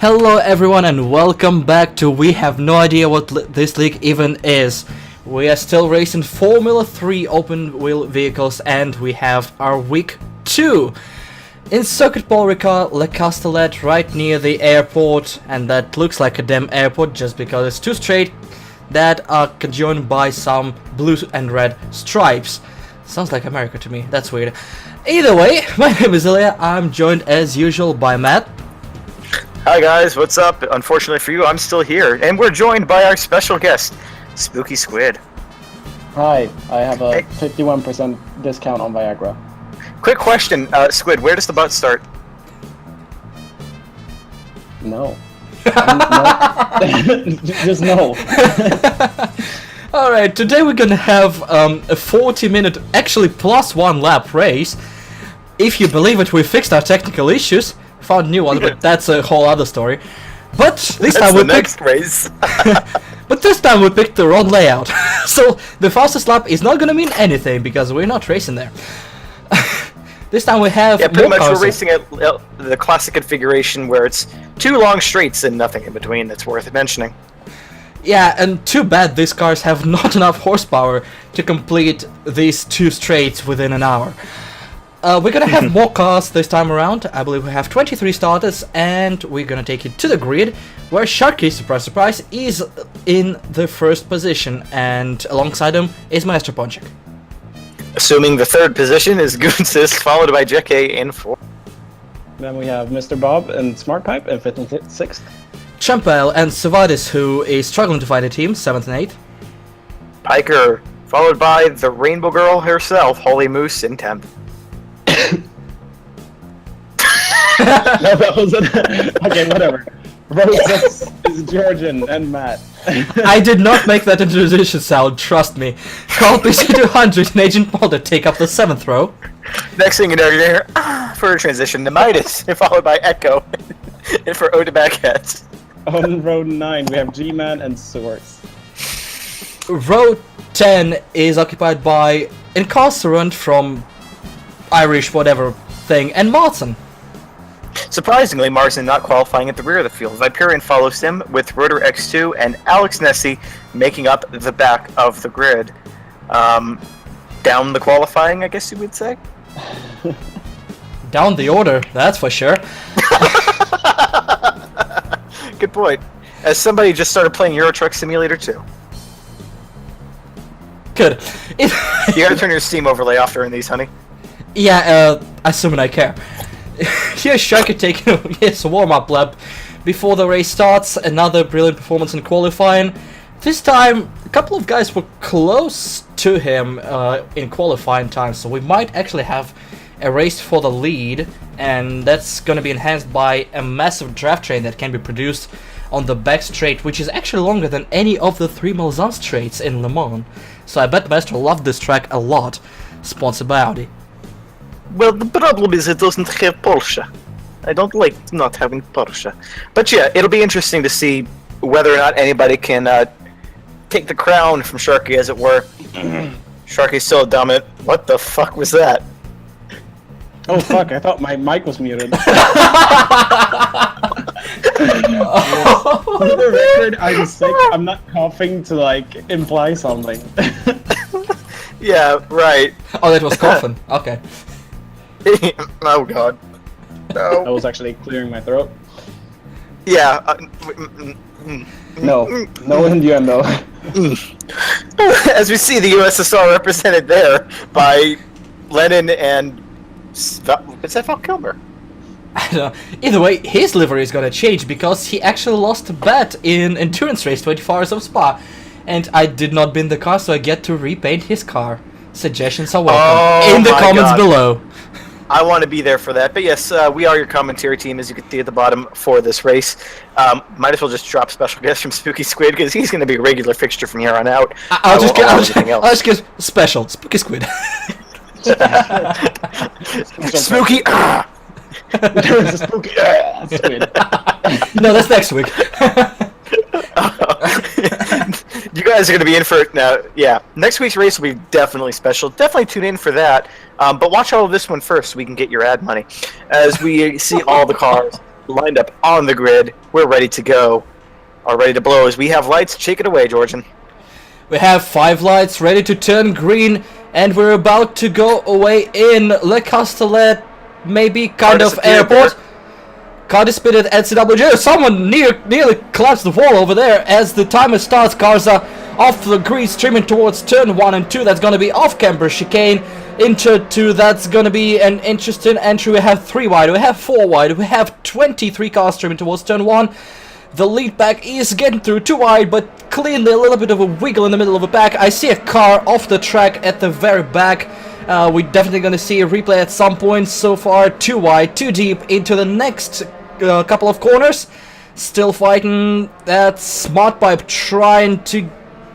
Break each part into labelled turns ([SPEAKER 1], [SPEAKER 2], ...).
[SPEAKER 1] Hello everyone and welcome back to We Have No Idea What This League even is. We are still racing Formula 3 open wheel vehicles and we have our week 2 in Circuit Paul Ricard Le Castellet right near the airport, and that looks like a damn airport just because it's two straight that are conjoined by some blue and red stripes. Sounds like America to me, that's weird. Either way, my name is Ilya, I'm joined as usual by Matt.
[SPEAKER 2] Hi guys, what's up? Unfortunately for you, I'm still here, and we're joined by our special guest, Spooky Squid.
[SPEAKER 3] Hi, I have a 51% discount on Viagra.
[SPEAKER 2] Quick question, Squid, where does the butt start?
[SPEAKER 3] No. No. Just no.
[SPEAKER 1] Alright, today we're gonna have a 40-minute, actually plus 1 lap race. If you believe it, we fixed our technical issues. Found new ones, but that's a whole other story. But this time we picked
[SPEAKER 2] race.
[SPEAKER 1] But this time we picked the wrong layout. So the fastest lap is not gonna mean anything because we're not racing there. This time we have
[SPEAKER 2] pretty much
[SPEAKER 1] Corsa.
[SPEAKER 2] we're racing at the classic configuration where it's two long straights and nothing in between that's worth mentioning.
[SPEAKER 1] Yeah, and too bad these cars have not enough horsepower to complete these two straights within an hour. We're gonna have more cars this time around. I believe we have 23 starters, and we're gonna take it to the grid, where Sharky, surprise surprise, is in the first position, and alongside him is Maestro Ponchik.
[SPEAKER 2] Assuming the third position is Goonsis, followed by J.K. in 4th.
[SPEAKER 3] Then we have Mr. Bob and Smart Pipe in 5th and 6th.
[SPEAKER 1] Champel and Savadis, who is struggling to find a team, 7th and 8th.
[SPEAKER 2] Piker, followed by the Rainbow Girl herself, Holy Moose in 10th.
[SPEAKER 3] No, that was it. Okay, whatever. Row 6 is Georgian and Matt.
[SPEAKER 1] I did not make that introduction sound, trust me. Call PC200 and Agent Mulder take up the 7th row.
[SPEAKER 2] Next thing you know, you're here for a transition to Midas, followed by Echo, and for Ode Backheads.
[SPEAKER 3] On row 9, we have G-Man and Swords.
[SPEAKER 1] Row 10 is occupied by Incarcerant from Irish whatever thing, and Martin.
[SPEAKER 2] Surprisingly, Martin not qualifying at the rear of the field. Viperian follows him with Rotor X2 and Alex Nessie making up the back of the grid. Down the qualifying, I guess you would say?
[SPEAKER 1] Down the order, that's for sure.
[SPEAKER 2] Good point. As somebody just started playing Euro Truck Simulator 2.
[SPEAKER 1] Good.
[SPEAKER 2] You gotta turn your Steam overlay off during these, honey.
[SPEAKER 1] Yeah, assuming I care. Here's Sharky taking his warm-up lap before the race starts. Another brilliant performance in qualifying. This time, a couple of guys were close to him in qualifying time, so we might actually have a race for the lead, and that's going to be enhanced by a massive draft train that can be produced on the back straight, which is actually longer than any of the 3 Malzahn straights in Le Mans. So I bet Maestro loved this track a lot. Sponsored by Audi.
[SPEAKER 2] Well, the problem is it doesn't have Porsche. I don't like not having Porsche. But yeah, it'll be interesting to see whether or not anybody can take the crown from Sharky, as it were. Sharky's still dominant. What the fuck was that?
[SPEAKER 3] Oh fuck, I thought my mic was muted. For the record, I'm sick. I'm not coughing to like imply something.
[SPEAKER 2] Yeah, right.
[SPEAKER 1] Oh, that was coughing. Okay.
[SPEAKER 2] Oh god.
[SPEAKER 3] I
[SPEAKER 2] No.
[SPEAKER 3] was actually clearing my throat.
[SPEAKER 2] Yeah.
[SPEAKER 3] No innuendo.
[SPEAKER 2] As we see the USSR represented there by Lenin and... Is that Val Kilmer?
[SPEAKER 1] I don't know. Either way, his livery is gonna change because he actually lost a bet in endurance race 24 hours of Spa, and I did not bin the car, so I get to repaint his car. Suggestions are welcome in the comments below.
[SPEAKER 2] I want to be there for that, but yes, we are your commentary team, as you can see at the bottom for this race. Might as well just drop special guest from Spooky Squid because he's going to be a regular fixture from here on out.
[SPEAKER 1] I'll just get special Spooky Squid.
[SPEAKER 2] Spooky.
[SPEAKER 3] There's a spooky squid.
[SPEAKER 1] No, that's next week.
[SPEAKER 2] You guys are going to be in for it now. Yeah, next week's race will be definitely special. Definitely tune in for that. But watch all of this one first so we can get your ad money. As we see all the cars lined up on the grid. We're ready to go. Are ready to blow. As we have lights, shake it away, Georgian.
[SPEAKER 1] We have 5 lights ready to turn green, and we're about to go away in Le Castellet, maybe kind of airport. Car disappeared at CWJ. Someone nearly collapsed the wall over there as the timer starts. Cars are off the grid, streaming towards turn 1 and 2. That's going to be off-camber chicane. Into 2, that's going to be an interesting entry. We have 3 wide, we have 4 wide, we have 23 cars streaming towards turn 1. The lead back is getting through 2 wide, but cleanly a little bit of a wiggle in the middle of the pack. I see a car off the track at the very back. We're definitely going to see a replay at some point. So far, 2 wide, 2 deep into the next couple of corners. Still fighting that Smart Pipe, trying to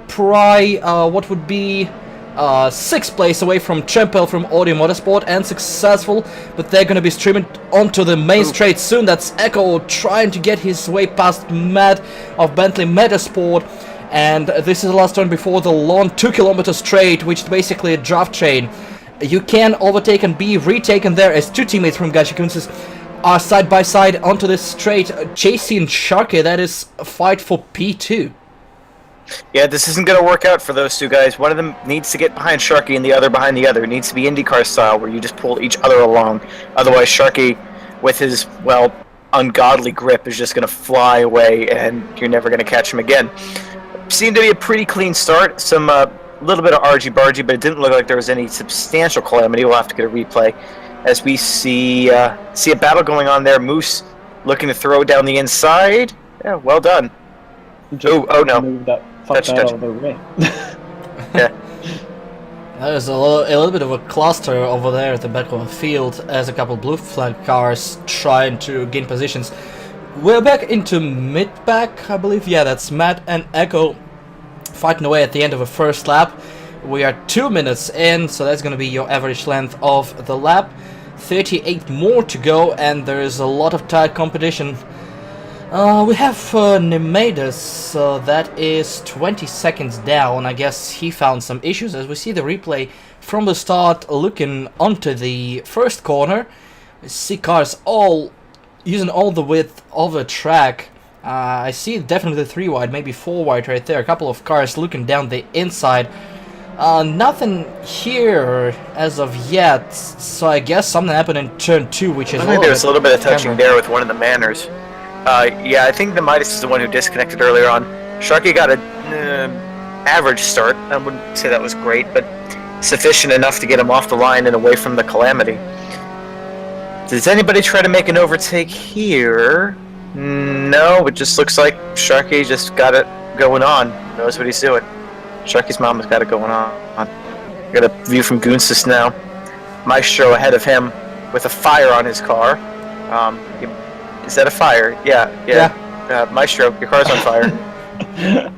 [SPEAKER 1] pry what would be 6th place away from Chempel from Audio Motorsport, and successful, but they're gonna be streaming onto the main straight soon. That's Echo trying to get his way past Matt of Bentley Metasport, and this is the last turn before the long 2-kilometer straight, which is basically a draft chain. You can overtake and be retaken there as 2 teammates from Gachikunsis are side by side onto this straight, chasing Sharky. That is a fight for P2.
[SPEAKER 2] Yeah, this isn't going to work out for those 2 guys. One of them needs to get behind Sharky and the other behind the other. It needs to be IndyCar style, where you just pull each other along. Otherwise, Sharky, with his, well, ungodly grip, is just going to fly away, and you're never going to catch him again. Seemed to be a pretty clean start. Some little bit of argy-bargy, but it didn't look like there was any substantial calamity. We'll have to get a replay. As we see a battle going on there. Moose looking to throw down the inside. Yeah, well done. Oh no. Touch.
[SPEAKER 3] Out of the way.
[SPEAKER 2] Yeah.
[SPEAKER 1] There's a little bit of a cluster over there at the back of the field as a couple blue flag cars trying to gain positions. We're back into mid-pack, I believe. Yeah, that's Matt and Echo fighting away at the end of the first lap. We are 2 minutes in, so that's going to be your average length of the lap. 38 more to go, and there is a lot of tight competition. We have Nemedus, that is 20 seconds down. I guess he found some issues as we see the replay from the start looking onto the first corner. We see cars all using all the width of the track. I see definitely 3 wide, maybe 4 wide right there. A couple of cars looking down the inside. Nothing here as of yet, so I guess something happened in turn 2, which is
[SPEAKER 2] I think there's a little bit of touching there with one of the Manners. Yeah, I think the Midas is the one who disconnected earlier on. Sharky got an average start. I wouldn't say that was great, but sufficient enough to get him off the line and away from the calamity. Does anybody try to make an overtake here? No, it just looks like Sharky just got it going on. Knows what he's doing. Sharky's mom has got it going on. Got a view from Goonsis now. Maestro ahead of him with a fire on his car. Is that a fire? Yeah. Maestro, your car's on fire.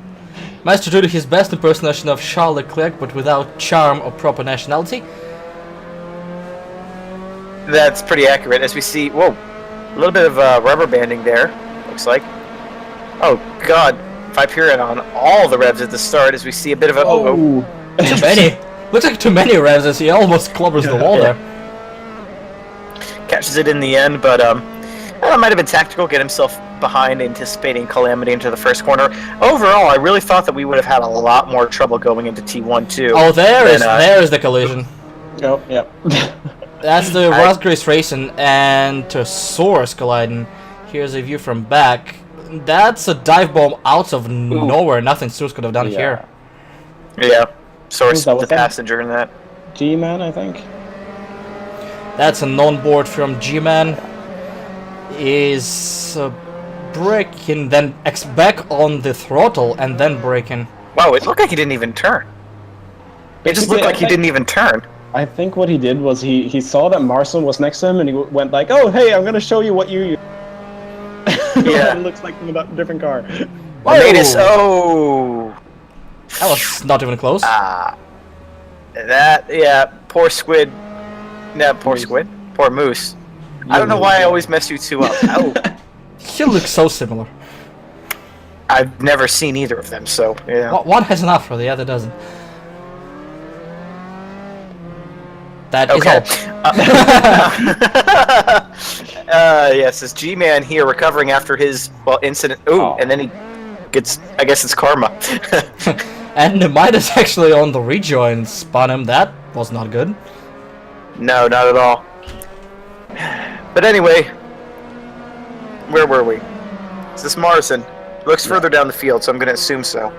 [SPEAKER 1] Maestro doing his best impersonation of Charles Leclerc, but without charm or proper nationality.
[SPEAKER 2] That's pretty accurate, as we see. Whoa, a little bit of rubber banding there, looks like. Oh, God. Hyperion on all the revs at the start, as we see a bit of a...
[SPEAKER 1] Oh. Too many. Looks like too many revs as he almost clobbers the wall there.
[SPEAKER 2] Catches it in the end, but it might have been tactical, get himself behind, anticipating calamity into the first corner. Overall, I really thought that we would have had a lot more trouble going into T1 too.
[SPEAKER 1] Oh, there is the collision.
[SPEAKER 3] Oh, yep.
[SPEAKER 1] That's the Rosgrace Racing and Tosaurus colliding. Here's a view from back. That's a dive bomb out of nowhere. Nothing Source could have done here.
[SPEAKER 2] Yeah, Source the passenger in that.
[SPEAKER 3] G-Man, I think.
[SPEAKER 1] That's a non-board from G-Man. Is braking, then back on the throttle and then braking.
[SPEAKER 2] Wow, it looked like he didn't even turn. It just looked like he didn't even turn.
[SPEAKER 3] I think what he did was he saw that Marcel was next to him and he went like, "Oh, hey, I'm gonna show you what you use." Yeah, it looks like from a different car.
[SPEAKER 2] Oh,
[SPEAKER 1] that was not even close.
[SPEAKER 2] Poor squid. No, poor squid. Poor moose. I don't know why I always mess you two up. Oh.
[SPEAKER 1] You look so similar.
[SPEAKER 2] I've never seen either of them, so yeah.
[SPEAKER 1] One has an afro, the other doesn't. That is
[SPEAKER 2] Yes, this G-Man here recovering after his, incident. Ooh,
[SPEAKER 3] Oh.
[SPEAKER 2] and then he gets, I guess it's karma.
[SPEAKER 1] And the Midas actually on the rejoin spun him. That was not good.
[SPEAKER 2] No, not at all. But anyway, where were we? Is this Morrison? Looks further down the field, so I'm going to assume so.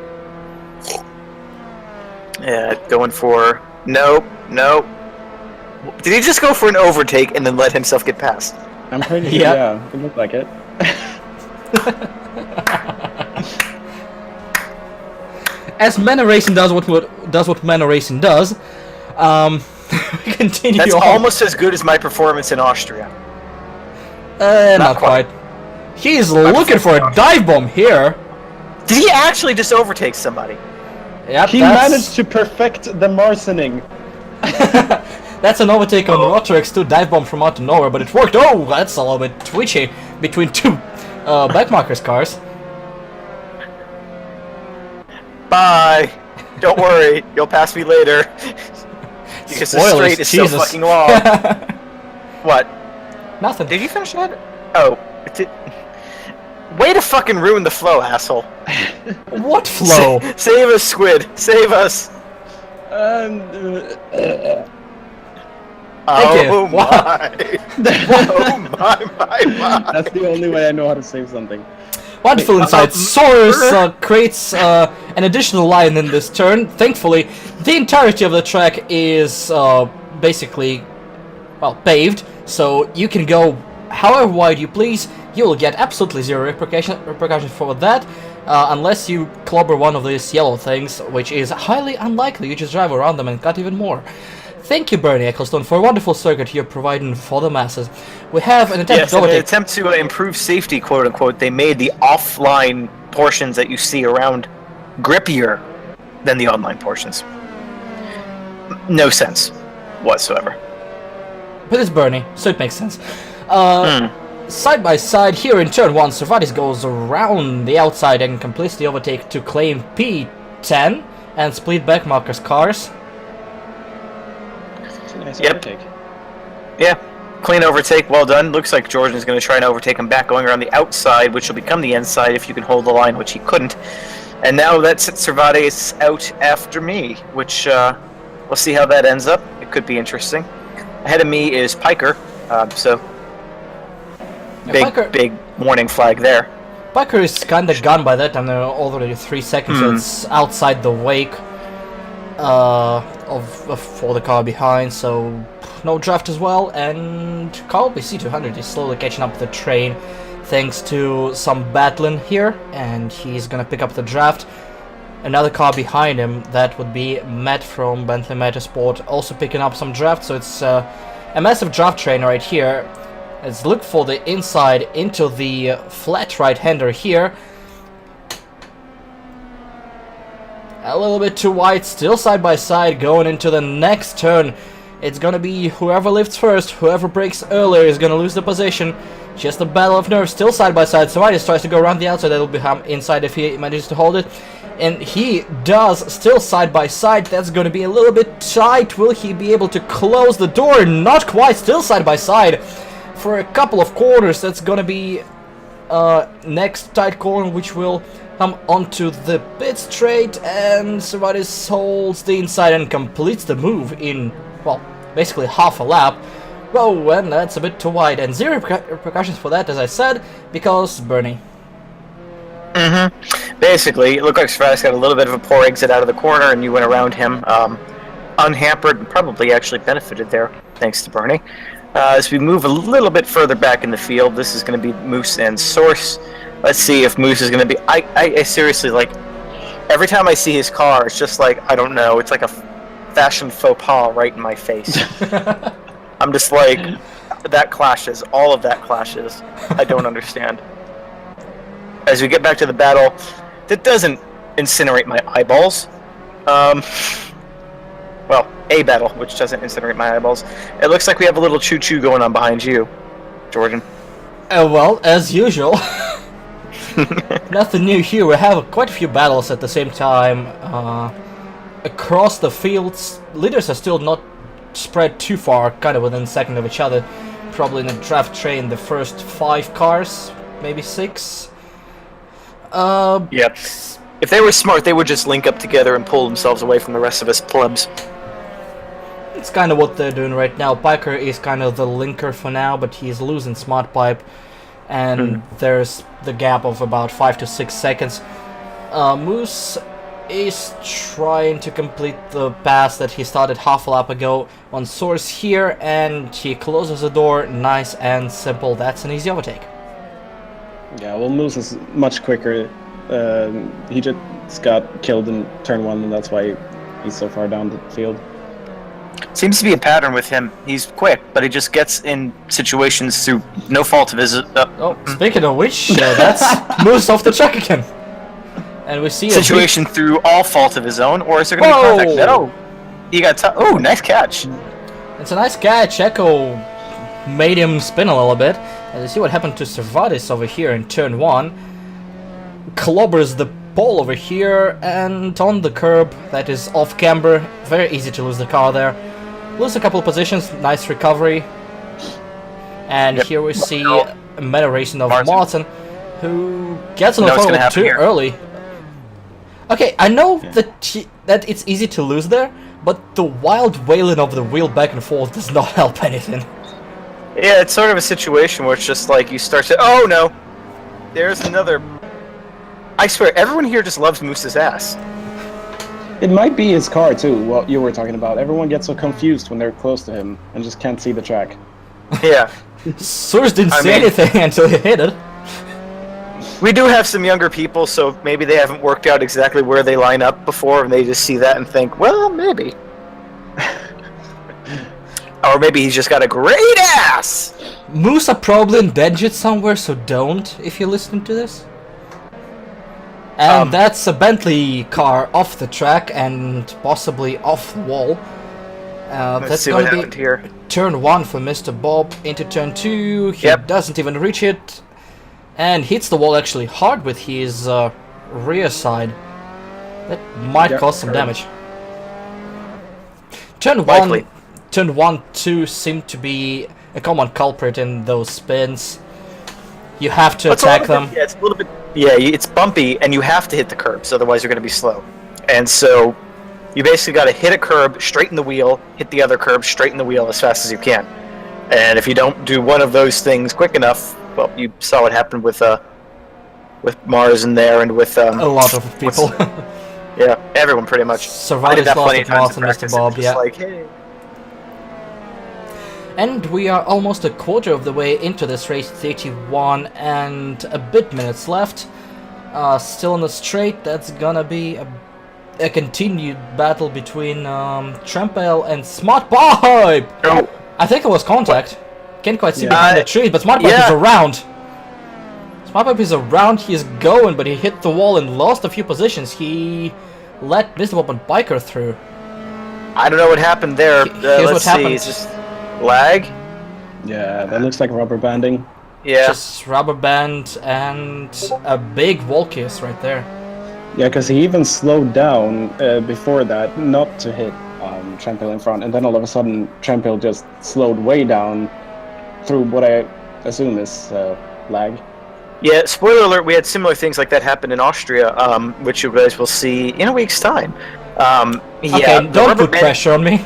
[SPEAKER 2] Yeah, going for... Nope. Did he just go for an overtake and then let himself get past?
[SPEAKER 3] I'm pretty sure,
[SPEAKER 1] Yep.
[SPEAKER 3] yeah, it looked like it.
[SPEAKER 1] As Manor Racing does what Manor Racing does, we continue
[SPEAKER 2] That's
[SPEAKER 1] on.
[SPEAKER 2] almost as good as my performance in Austria.
[SPEAKER 1] Not quite. He's looking for a dive bomb here.
[SPEAKER 2] Did he actually just overtake somebody?
[SPEAKER 1] Yep,
[SPEAKER 3] He managed to perfect the Marsoning.
[SPEAKER 1] That's an overtake on Rotorex 2 dive bomb from out of nowhere, but it worked. Oh, that's a little bit twitchy between two backmarkers cars.
[SPEAKER 2] Bye. Don't worry, you'll pass me later. Because the
[SPEAKER 1] Spoilers,
[SPEAKER 2] straight is so
[SPEAKER 1] Jesus.
[SPEAKER 2] fucking long. What?
[SPEAKER 1] Nothing.
[SPEAKER 2] Did you finish that? Oh, it did. Way to fucking ruin the flow, asshole.
[SPEAKER 1] What flow?
[SPEAKER 2] Save us, Squid. Save us.
[SPEAKER 1] Thank you.
[SPEAKER 2] Oh my. Oh my.
[SPEAKER 3] That's the only way I know how to save something.
[SPEAKER 1] Wonderful insight. Saurus creates an additional line in this turn. Thankfully, the entirety of the track is basically, well, paved, so you can go however wide you please. You will get absolutely zero repercussions for that, unless you clobber one of these yellow things, which is highly unlikely. You just drive around them and cut even more. Thank you, Bernie Ecclestone, for a wonderful circuit you're providing for the masses. We have an attempt
[SPEAKER 2] Yes,
[SPEAKER 1] to
[SPEAKER 2] in an
[SPEAKER 1] overtake.
[SPEAKER 2] attempt to improve safety, quote unquote, they made the offline portions that you see around grippier than the online portions. No sense whatsoever.
[SPEAKER 1] But it's Bernie, so it makes sense. Side by side here in turn 1, Servatis goes around the outside and completes the overtake to claim P10 and split backmarkers cars.
[SPEAKER 3] It's a nice
[SPEAKER 2] Yep.
[SPEAKER 3] overtake.
[SPEAKER 2] Yeah, clean overtake, well done. Looks like Jordan's going to try and overtake him back, going around the outside, which will become the inside if you can hold the line, which he couldn't. And now that sits Servatis out after me, which we'll see how that ends up. It could be interesting. Ahead of me is Piker, so big warning flag there.
[SPEAKER 1] Piker is kinda gone by that time, there are already 3 seconds, so it's outside the wake for the car behind, so no draft as well, and Carl BC200 is slowly catching up the train thanks to some battling here, and he's gonna pick up the draft. Another car behind him, that would be Matt from Bentley Motorsport, also picking up some draft, so it's a massive draft train right here. Let's look for the inside into the flat right-hander here. A little bit too wide, still side by side, going into the next turn. It's gonna be whoever lifts first, whoever breaks earlier is gonna lose the position. Just a battle of nerves, still side by side. Servatis tries to go around the outside, that'll be him inside if he manages to hold it. And he does, still side by side. That's gonna be a little bit tight. Will he be able to close the door? Not quite, still side by side. For a couple of corners, that's gonna be next tight corner, which will come onto the pit straight, and Servatis holds the inside and completes the move in, well, basically half a lap. Well, and that's a bit too wide, and zero repercussions for that, as I said, because Bernie.
[SPEAKER 2] Basically, it looked like Servatis got a little bit of a poor exit out of the corner, and you went around him unhampered, and probably actually benefited there, thanks to Bernie. As we move a little bit further back in the field, this is going to be Moose and Source. Let's see if Moose is going to be... I seriously, like, every time I see his car, it's just like, I don't know, it's like a fashion faux pas right in my face. I'm just like, that clashes, all of that clashes. I don't understand. As we get back to the battle, that doesn't incinerate my eyeballs. Well, a battle, which doesn't incinerate my eyeballs. It looks like we have a little choo-choo going on behind you, Jordan.
[SPEAKER 1] Well, as usual. Nothing new here. We have quite a few battles at the same time. Across the fields, leaders are still not spread too far, kind of within a second of each other. probably in a draft train the first 5 cars, maybe 6.
[SPEAKER 2] Yep. If they were smart, they would just link up together and pull themselves away from the rest of us plebs.
[SPEAKER 1] It's kind of what they're doing right now. Biker is kind of the linker for now, but he's losing Smart Pipe, and there's the gap of about 5 to 6 seconds. Moose is trying to complete the pass that he started half a lap ago on Source here, and he closes the door. Nice and simple. That's an easy overtake.
[SPEAKER 3] Yeah, well, Moose is much quicker. He just got killed in turn 1, and that's why he's so far down the field.
[SPEAKER 2] Seems to be a pattern with him. He's quick, but he just gets in situations through no fault of his.
[SPEAKER 1] Speaking of which, that's Moose off the track again. And we see
[SPEAKER 2] situation through all fault of his own, or is there going to be contact? No, he got. Oh, nice catch.
[SPEAKER 1] It's a nice catch. Echo made him spin a little bit. And you see what happened to Servatis over here in turn 1. Clobbers the pole over here, and on the curb that is off camber. Very easy to lose the car there. Lose a couple of positions. Nice recovery. And here we see a meta racing of Martin, who gets on the pole too early. Okay, I know that it's easy to lose there, but the wild wailing of the wheel back and forth does not help anything.
[SPEAKER 2] Yeah, it's sort of a situation where it's just like you start to, oh no, there's another. I swear, everyone here just loves Moose's ass.
[SPEAKER 3] It might be his car too, what you were talking about. Everyone gets so confused when they're close to him and just can't see the track.
[SPEAKER 2] Yeah.
[SPEAKER 1] Source didn't see anything until he hit it.
[SPEAKER 2] We do have some younger people, so maybe they haven't worked out exactly where they line up before, and they just see that and think, well, maybe. Or maybe he's just got a great ass!
[SPEAKER 1] Moose are probably endangered somewhere, so don't, if you're listening to this. And that's a Bentley car off the track and possibly off the wall. That's going to be here. Turn 1 for Mr. Bob into turn 2. He doesn't even reach it. And hits the wall actually hard with his rear side. That might cause some damage. Turn 1, 2 seem to be a common culprit in those spins. You have to attack them.
[SPEAKER 2] Yeah, it's a little bit. Yeah, it's bumpy, and you have to hit the curbs, otherwise you're going to be slow. And so, you basically got to hit a curb, straighten the wheel, hit the other curb, straighten the wheel as fast as you can. And if you don't do one of those things quick enough, well, you saw what happened with Mars in there, and with
[SPEAKER 1] a lot of people.
[SPEAKER 2] Yeah, everyone pretty much.
[SPEAKER 1] I did that plenty of times in practice. Mr. Bob, yeah.
[SPEAKER 2] Like, hey.
[SPEAKER 1] And we are almost a quarter of the way into this race, 31 and a bit minutes left. Still in the straight, that's gonna be a continued battle between Trampale and Smart Pipe!
[SPEAKER 2] Oh.
[SPEAKER 1] I think it was contact. Can't quite see behind the trees, but Smart Pipe is around. Smart Pipe is around, he is going, but he hit the wall and lost a few positions. He let Mr. Bob and Biker through.
[SPEAKER 2] I don't know what happened there.
[SPEAKER 1] Here's what happened.
[SPEAKER 2] It's just lag?
[SPEAKER 3] Yeah, that looks like rubber banding.
[SPEAKER 2] Yeah.
[SPEAKER 1] Just rubber band and a big wall kiss right there.
[SPEAKER 3] Yeah, because he even slowed down before that, not to hit Trampale in front, and then all of a sudden Trampale just slowed way down through what I assume is lag.
[SPEAKER 2] Yeah, spoiler alert, we had similar things like that happen in Austria, which you guys will see in a week's time.
[SPEAKER 1] Okay, don't put pressure on me.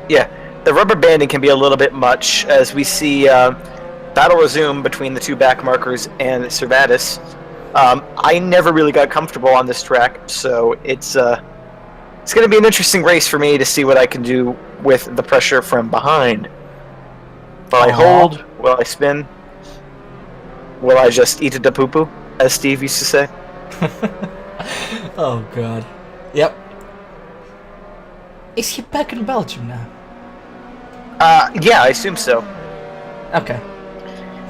[SPEAKER 2] Yeah, the rubber banding can be a little bit much, as we see battle resume between the two back markers and Servatis. I never really got comfortable on this track, so it's going to be an interesting race for me to see what I can do with the pressure from behind. Will I hold? Will I spin? Will I just eat a da poo-poo, as Steve used to say?
[SPEAKER 1] Oh god. Yep. Is he back in Belgium now?
[SPEAKER 2] Yeah, I assume so.
[SPEAKER 1] Okay.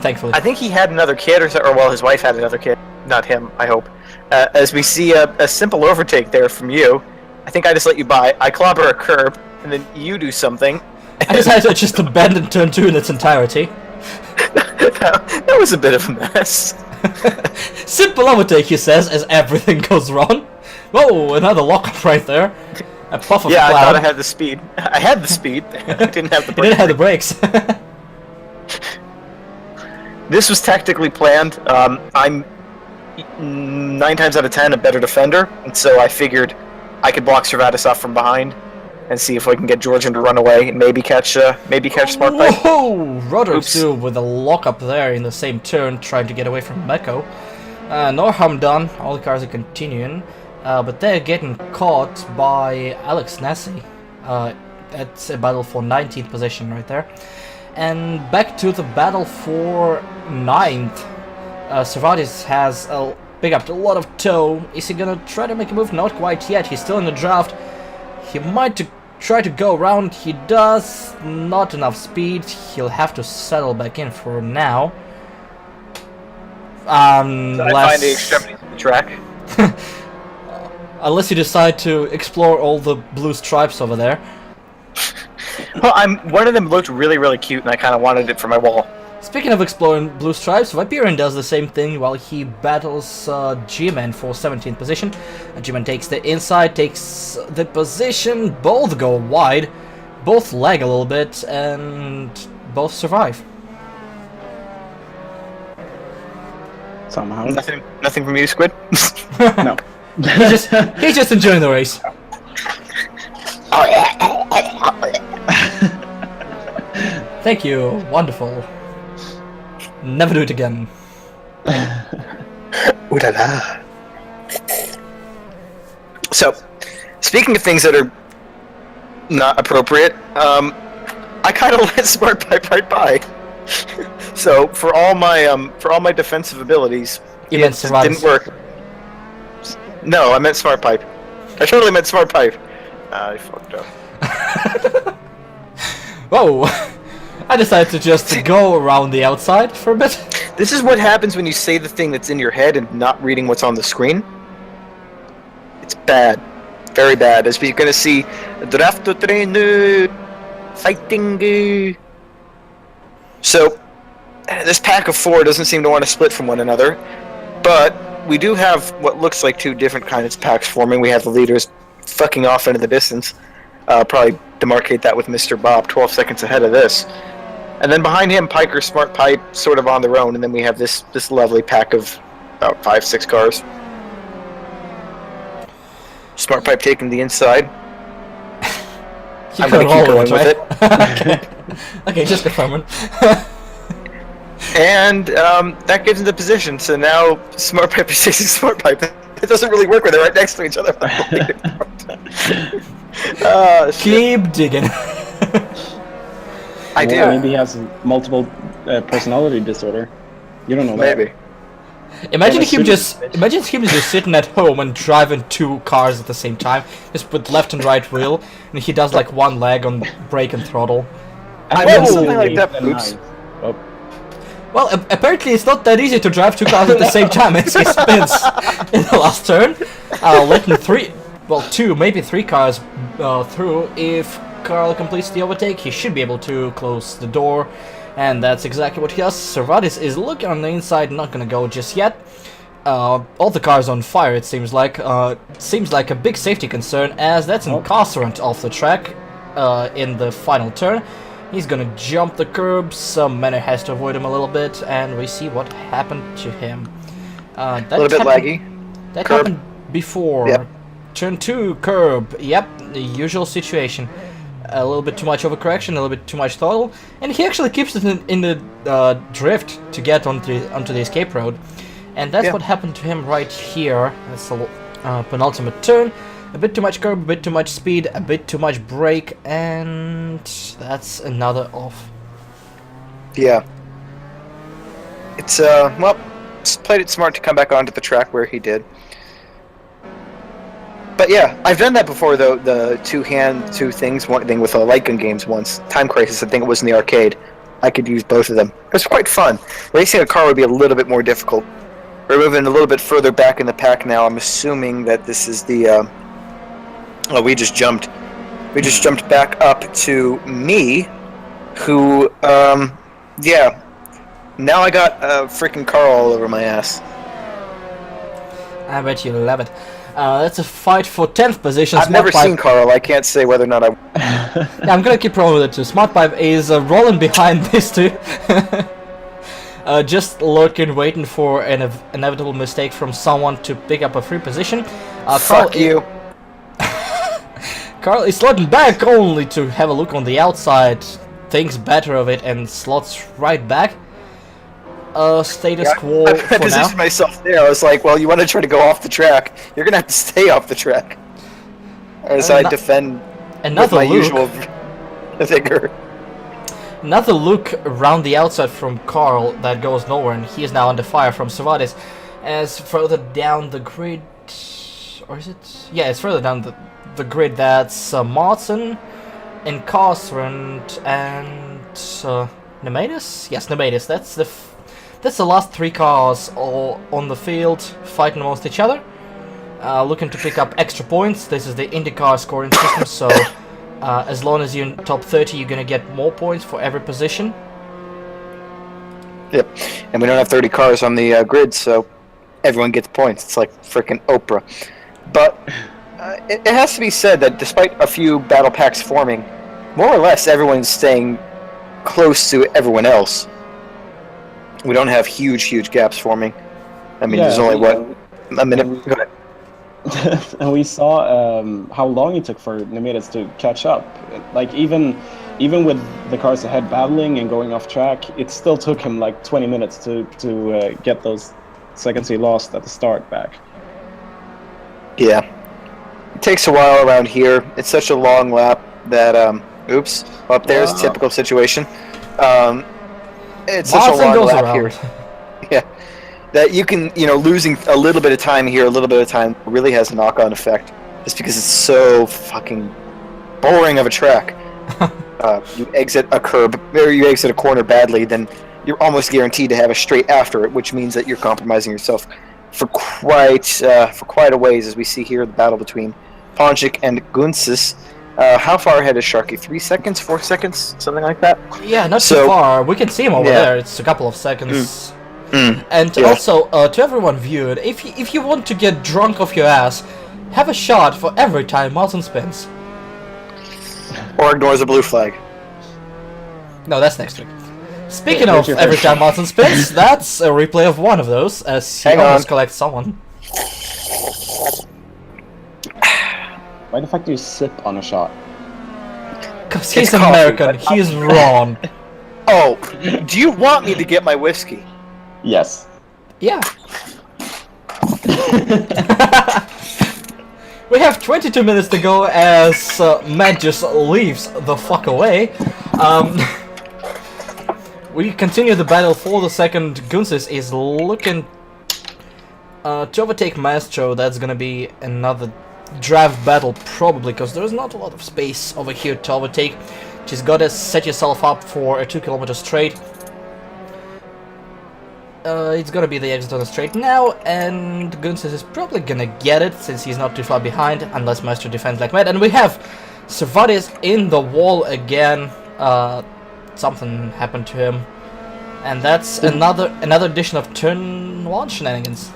[SPEAKER 1] Thankfully.
[SPEAKER 2] I think he had another kid, or well, his wife had another kid. Not him, I hope. As we see a simple overtake there from you. I think I just let you by. I clobber a curb, and then you do something.
[SPEAKER 1] I decided to just abandon turn 2 in its entirety.
[SPEAKER 2] That was a bit of a mess.
[SPEAKER 1] Simple overtake, he says, as everything goes wrong. Whoa, another lock-up right there. A puff of cloud.
[SPEAKER 2] I thought I had the speed. I had the speed. I didn't have the brakes.
[SPEAKER 1] You didn't have the brakes.
[SPEAKER 2] this was tactically planned. I'm 9 times out of 10 a better defender, and so I figured I could block Servatus off from behind and see if I can get Georgian to run away and maybe catch Smart Pipe.
[SPEAKER 1] Whoa! Roderick with a lock up there in the same turn, trying to get away from Meko. No harm done, all the cars are continuing, but they're getting caught by Alex Nassi. It's a battle for 19th position right there. And back to the battle for 9th. Servatis has picked up a lot of tow. Is he gonna try to make a move? Not quite yet. He's still in the draft. He might try to go around. He does. Not enough speed. He'll have to settle back in for now.
[SPEAKER 2] I find the extremities of the track.
[SPEAKER 1] Unless you decide to explore all the blue stripes over there.
[SPEAKER 2] Well, one of them looked really, really cute, and I kind of wanted it for my wall.
[SPEAKER 1] Speaking of exploring blue stripes, Viperian does the same thing while he battles G-Man for 17th position. G-Man takes the inside, takes the position, both go wide, both lag a little bit, and both survive.
[SPEAKER 3] Somehow.
[SPEAKER 2] Nothing from you, Squid?
[SPEAKER 3] No.
[SPEAKER 1] He's just enjoying the race. Thank you, wonderful. Never do it again.
[SPEAKER 2] Ooh la la. So, speaking of things that are not appropriate, I kind of let Smart Pipe right by. So for all my defensive abilities,
[SPEAKER 1] You meant
[SPEAKER 2] it didn't work. No, I meant Smart Pipe. I totally meant Smart Pipe. I fucked up.
[SPEAKER 1] Whoa! I decided to just go around the outside for a bit.
[SPEAKER 2] This is what happens when you say the thing that's in your head and not reading what's on the screen. It's bad. Very bad. As we're going to see, draft trainer fighting. So, this pack of 4 doesn't seem to want to split from one another. But we do have what looks like 2 different kinds of packs forming. We have the leaders fucking off into the distance. Probably demarcate that with Mr. Bob 12 seconds ahead of this. And then behind him, Piker, Smart Pipe, sort of on their own, and then we have this lovely pack of about 5-6 cars. Smart Pipe taking the inside. I'm going to keep going with it.
[SPEAKER 1] Okay, just confirming.
[SPEAKER 2] And that gives him the position, so now Smart Pipe is chasing Smart Pipe. It doesn't really work when they're right next to each other.
[SPEAKER 1] Keep digging.
[SPEAKER 2] I do.
[SPEAKER 3] Maybe he has multiple personality disorder. You don't know that.
[SPEAKER 2] Maybe.
[SPEAKER 1] Imagine him just sitting at home and driving 2 cars at the same time, just with left and right wheel, and he does like one leg on brake and throttle.
[SPEAKER 2] I meant something like that. Oops.
[SPEAKER 3] Oh.
[SPEAKER 1] Well, apparently it's not that easy to drive 2 cars at the same time as he spins in the last turn, letting 2, maybe 3 cars through. If Carl completes the overtake, he should be able to close the door, and that's exactly what he does. Servatis is looking on the inside, not gonna go just yet. All the cars on fire, it seems like. Seems like a big safety concern, as that's incarcerant off the track in the final turn. He's gonna jump the curb, some manner has to avoid him a little bit, and we see what happened to him.
[SPEAKER 2] A little bit laggy.
[SPEAKER 1] That
[SPEAKER 2] Curb.
[SPEAKER 1] happened before.
[SPEAKER 2] Yep.
[SPEAKER 1] Turn 2, curb. Yep, the usual situation. A little bit too much overcorrection, a little bit too much throttle, and he actually keeps it in the drift to get onto the escape road. And that's what happened to him right here. That's the penultimate turn. A bit too much curb, a bit too much speed, a bit too much brake, and that's another off.
[SPEAKER 2] Yeah. It's, well, played it smart to come back onto the track where he did. But yeah, I've done that before, though, the 2 things, one thing with the light gun games once. Time Crisis, I think it was in the arcade. I could use both of them. It was quite fun. Racing a car would be a little bit more difficult. We're moving a little bit further back in the pack now. I'm assuming that this is the, oh, we just jumped back up to me, who, yeah. Now I got a freaking car all over my ass.
[SPEAKER 1] I bet you love it. That's a fight for 10th position.
[SPEAKER 2] I've never seen Carl. I can't say whether or not I...
[SPEAKER 1] Yeah, I'm gonna keep rolling with it too. Smart Pipe is rolling behind these 2. just looking, waiting for an inevitable mistake from someone to pick up a free position.
[SPEAKER 2] Fuck you.
[SPEAKER 1] Carl is slotting back only to have a look on the outside, thinks better of it, and slots right back. Status quo
[SPEAKER 2] I
[SPEAKER 1] for now.
[SPEAKER 2] positioned myself there. I was like, well, you want to try to go off the track, you're going to have to stay off the track. As I defend with my usual vigor.
[SPEAKER 1] Another look around the outside from Carl that goes nowhere, and he is now under fire from Savadis. As further down the grid, or is it? Yeah, it's further down the grid. That's Martin, Incarcerant, and Nemedis. Yes, Nemedis. That's the last three cars all on the field fighting amongst each other, looking to pick up extra points. This is the IndyCar scoring system, so as long as you're in top 30, you're gonna get more points for every position.
[SPEAKER 2] Yep, and we don't have 30 cars on the grid, so everyone gets points. It's like frickin' Oprah. But it has to be said that despite a few battle packs forming, more or less everyone's staying close to everyone else. We don't have huge gaps forming. I mean, there's only, a minute? Go ahead.
[SPEAKER 3] And we saw how long it took for Nemedis to catch up. Like, even with the cars ahead battling and going off track, it still took him like 20 minutes to get those seconds he lost at the start back.
[SPEAKER 2] Yeah. It takes a while around here. It's such a long lap that, oops, up there's a typical situation. It's such a long lap here. Yeah. That you can, losing a little bit of time here, a little bit of time, really has a knock-on effect. Just because it's so fucking boring of a track. You exit a curb, or you exit a corner badly, then you're almost guaranteed to have a straight after it, which means that you're compromising yourself for quite a ways, as we see here the battle between Ponchik and Gunsis. How far ahead is Sharky? 3 seconds? 4 seconds? Something like that?
[SPEAKER 1] Yeah, not too far. We can see him over there. It's a couple of seconds. And also, to everyone viewed, if you want to get drunk off your ass, have a shot for every time Martin spins.
[SPEAKER 2] Or ignores a blue flag.
[SPEAKER 1] No, that's next week. Speaking of every time Martin spins, that's a replay of one of those, as he almost collects someone.
[SPEAKER 3] Why the fuck do you sip on a shot?
[SPEAKER 1] Because he's American, he's wrong.
[SPEAKER 2] Oh, do you want me to get my whiskey?
[SPEAKER 3] Yes.
[SPEAKER 1] Yeah. We have 22 minutes to go as Matt just leaves the fuck away. We continue the battle for the second. Gunsis is looking to overtake Maestro. That's gonna be another draft battle probably, because there's not a lot of space over here to overtake. Just gotta set yourself up for a 2 kilometer straight. It's gonna be the exit on the straight now, and Gunsis is probably gonna get it since he's not too far behind, unless Maestro defends like mad. And we have Servatis in the wall again. Something happened to him, and that's another edition of turn 1 shenanigans.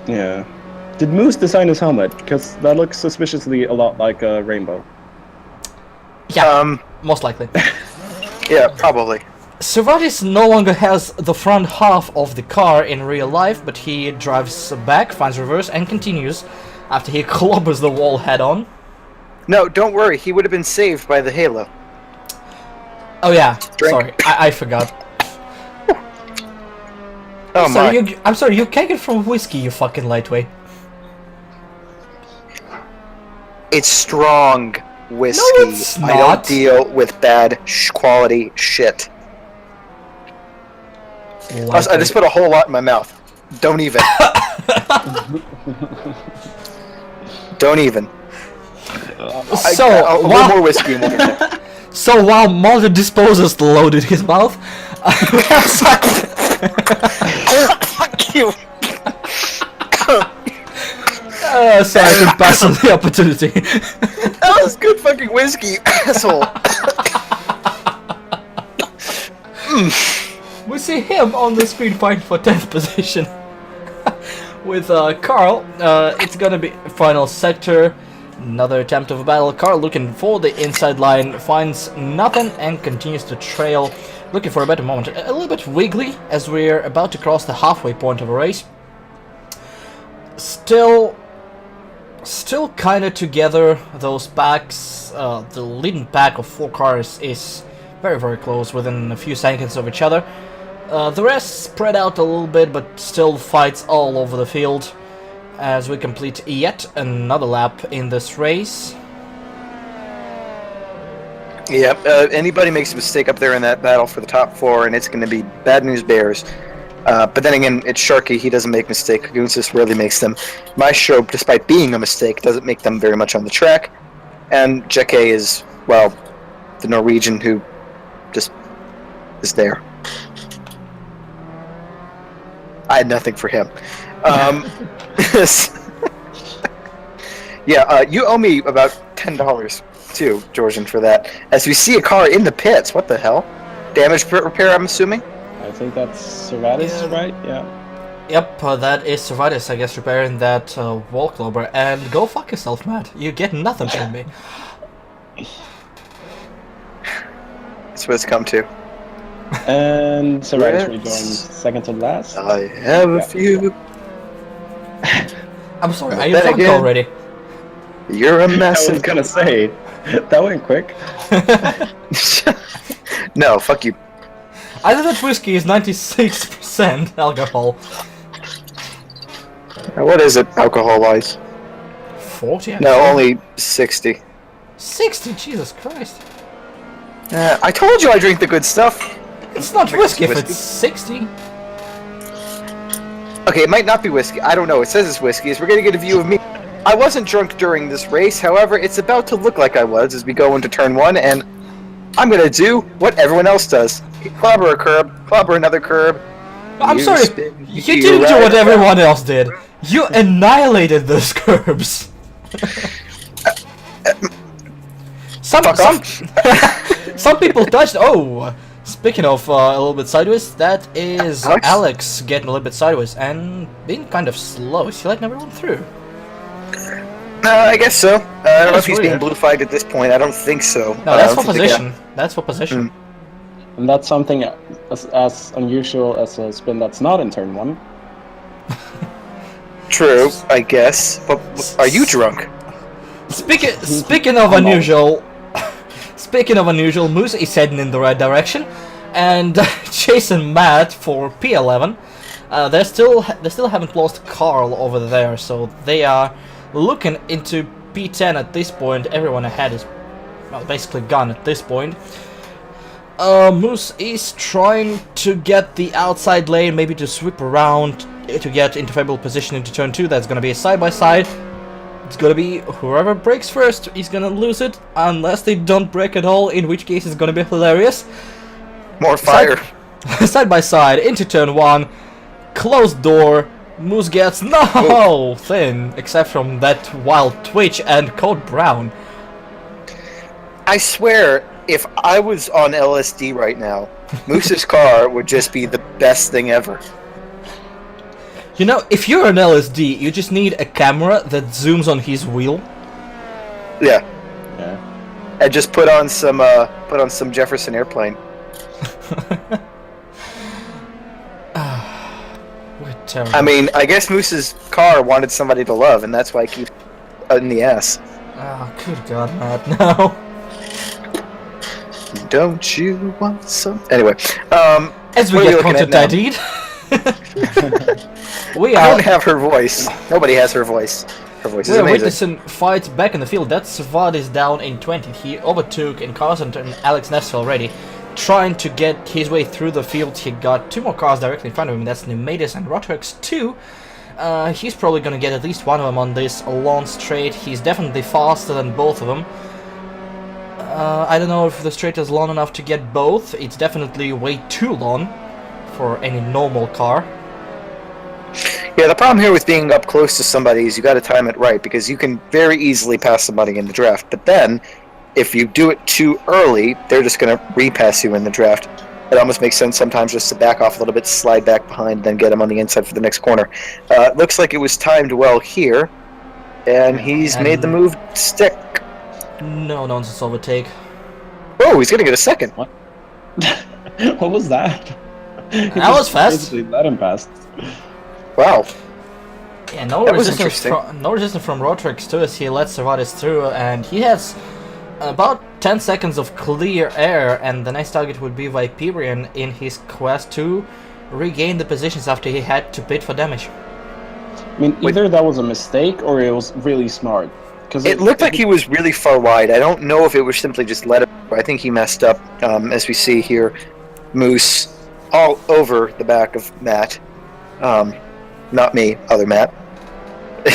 [SPEAKER 3] Yeah. Did Moose design his helmet? Because that looks suspiciously a lot like a rainbow.
[SPEAKER 1] Yeah, most likely.
[SPEAKER 2] Yeah, probably.
[SPEAKER 1] Servatis no longer has the front half of the car in real life, but he drives back, finds reverse, and continues after he clobbers the wall head on.
[SPEAKER 2] No, don't worry, he would have been saved by the halo.
[SPEAKER 1] Oh yeah,
[SPEAKER 2] Drink.
[SPEAKER 1] sorry, I forgot.
[SPEAKER 2] Oh my.
[SPEAKER 1] I'm sorry, you can't get from whiskey, you fucking lightweight.
[SPEAKER 2] It's strong whiskey.
[SPEAKER 1] No, it's not.
[SPEAKER 2] I don't deal with bad quality shit. I just put a whole lot in my mouth. Don't even. Don't even.
[SPEAKER 1] So,
[SPEAKER 2] one more whiskey and we'll get there.
[SPEAKER 1] So while Mulder disposes the load in his mouth,
[SPEAKER 2] Fuck you.
[SPEAKER 1] sorry, I can pass on the opportunity.
[SPEAKER 2] That was good fucking whiskey, asshole.
[SPEAKER 1] We see him on the screen fighting for 10th position. With Carl, it's gonna be final sector. Another attempt of a battle. Carl looking for the inside line, finds nothing and continues to trail looking for a better moment. A little bit wiggly as we're about to cross the halfway point of a race. Still kind of together. Those packs, the leading pack of 4 cars is very, very close, within a few seconds of each other. The rest spread out a little bit, but still fights all over the field as we complete yet another lap in this race.
[SPEAKER 2] Yeah, anybody makes a mistake up there in that battle for the top 4, and it's going to be bad news bears. But then again, it's Sharky, he doesn't make mistakes. Goonsis rarely makes them. My show, despite being a mistake, doesn't make them very much on the track. And Jeke is, well, the Norwegian who just is there. I had nothing for him. Yeah, you owe me about $10 too, Georgian, for that. As we see a car in the pits, what the hell? Damage repair, I'm assuming?
[SPEAKER 3] I think that's Servatis, right? Yeah.
[SPEAKER 1] Yep, that is Servatis, I guess, repairing that wall clobber. And go fuck yourself, Matt. You get nothing from me.
[SPEAKER 2] That's what it's come to.
[SPEAKER 3] And Servatis rejoins second to last.
[SPEAKER 2] I have a few.
[SPEAKER 1] I'm sorry,
[SPEAKER 2] But
[SPEAKER 1] are you
[SPEAKER 2] then
[SPEAKER 1] drunk
[SPEAKER 2] again-
[SPEAKER 1] already?
[SPEAKER 2] You're a
[SPEAKER 3] I was
[SPEAKER 2] massive...
[SPEAKER 3] gonna say, that went quick.
[SPEAKER 2] No, fuck you.
[SPEAKER 1] I know that whiskey is 96% alcohol.
[SPEAKER 2] What is it, alcohol-wise?
[SPEAKER 1] 40?
[SPEAKER 2] No, only 60.
[SPEAKER 1] 60? Jesus Christ.
[SPEAKER 2] I told you I drink the good stuff.
[SPEAKER 1] It's not
[SPEAKER 2] Drink
[SPEAKER 1] whiskey if
[SPEAKER 2] whiskey.
[SPEAKER 1] it's 60.
[SPEAKER 2] Okay, it might not be whiskey. I don't know. It says it's whiskey. As we're going to get a view of me. I wasn't drunk during this race. However, it's about to look like I was as we go into turn 1, and I'm going to do what everyone else does. Clobber a curb, clobber another curb.
[SPEAKER 1] I'm
[SPEAKER 2] You
[SPEAKER 1] sorry,
[SPEAKER 2] spin,
[SPEAKER 1] you
[SPEAKER 2] you
[SPEAKER 1] didn't do
[SPEAKER 2] ride
[SPEAKER 1] what
[SPEAKER 2] around.
[SPEAKER 1] everyone else did. You annihilated those curbs. Some people touched. Oh, speaking of a little bit sideways, that is
[SPEAKER 2] Alex?
[SPEAKER 1] Alex getting a little bit sideways and being kind of slow. Is he letting everyone through?
[SPEAKER 2] I guess so. I don't know
[SPEAKER 1] That's
[SPEAKER 2] if he's being
[SPEAKER 1] weird.
[SPEAKER 2] blue flagged at this point. I don't think so.
[SPEAKER 1] No,
[SPEAKER 2] I
[SPEAKER 1] that's
[SPEAKER 2] don't
[SPEAKER 1] for
[SPEAKER 2] think they
[SPEAKER 1] position. That's for position.
[SPEAKER 3] And that's something as unusual as a spin that's not in turn 1.
[SPEAKER 2] True, I guess. But are you drunk?
[SPEAKER 1] Speaking of unusual, Moose is heading in the right direction, and Jason Matt for P11. They still haven't lost Carl over there, so they are looking into P10 at this point. Everyone ahead is basically gone at this point. Moose is trying to get the outside lane, maybe to sweep around to get into favorable position into turn 2. That's gonna be a side-by-side. It's gonna be whoever breaks first is gonna lose it, unless they don't break at all, in which case it's gonna be hilarious.
[SPEAKER 2] More fire.
[SPEAKER 1] Side by side into turn 1, closed door. Moose gets no thing except from that wild twitch and Code Brown.
[SPEAKER 2] I swear, if I was on LSD right now, Moose's car would just be the best thing ever.
[SPEAKER 1] You know, if you're an LSD, you just need a camera that zooms on his wheel.
[SPEAKER 2] Yeah,
[SPEAKER 3] Yeah.
[SPEAKER 2] and just put on some Jefferson Airplane.
[SPEAKER 1] We're terrible.
[SPEAKER 2] I mean, I guess Moose's car wanted somebody to love, and that's why I keep in the ass.
[SPEAKER 1] Oh, good God, Matt, no.
[SPEAKER 2] Don't you want some? Anyway,
[SPEAKER 1] As we
[SPEAKER 2] what are
[SPEAKER 1] get
[SPEAKER 2] looking at
[SPEAKER 1] content
[SPEAKER 2] now?
[SPEAKER 1] ID'd. we
[SPEAKER 2] I
[SPEAKER 1] are
[SPEAKER 2] don't have her voice. Nobody has her voice. Her voice is
[SPEAKER 1] we're
[SPEAKER 2] amazing.
[SPEAKER 1] witnessing fights back in the field. That's Savad is down in 20. He overtook in Carson and Alex Ness already. Trying to get his way through the field. He got 2 more cars directly in front of him. That's Nemetis and Rotherx 2. He's probably gonna get at least one of them on this long straight. He's definitely faster than both of them. I don't know if the straight is long enough to get both. It's definitely way too long for any normal car.
[SPEAKER 2] Yeah, the problem here with being up close to somebody is you got to time it right, because you can very easily pass somebody in the draft. But then, if you do it too early, they're just going to repass you in the draft. It almost makes sense sometimes just to back off a little bit, slide back behind, then get him on the inside for the next corner. Looks like it was timed well here, and he's made the move stick.
[SPEAKER 1] No nonsense overtake.
[SPEAKER 2] Oh, he's going to get a second.
[SPEAKER 3] What? What was that? He
[SPEAKER 1] That was
[SPEAKER 3] just
[SPEAKER 1] fast.
[SPEAKER 3] basically let him pass.
[SPEAKER 2] Wow.
[SPEAKER 1] Yeah, no
[SPEAKER 2] That was
[SPEAKER 1] resistance
[SPEAKER 2] interesting.
[SPEAKER 1] no resistance from Rotrix too, as he lets Cervantes through, and he has about 10 seconds of clear air, and the next target would be Viperian in his quest to regain the positions after he had to bid for damage.
[SPEAKER 3] I mean, either that was a mistake or it was really smart. Because
[SPEAKER 2] It looked like he was really far wide. I don't know if it was simply just let him. I think he messed up, as we see here. Moose all over the back of Matt. Not me, other Matt.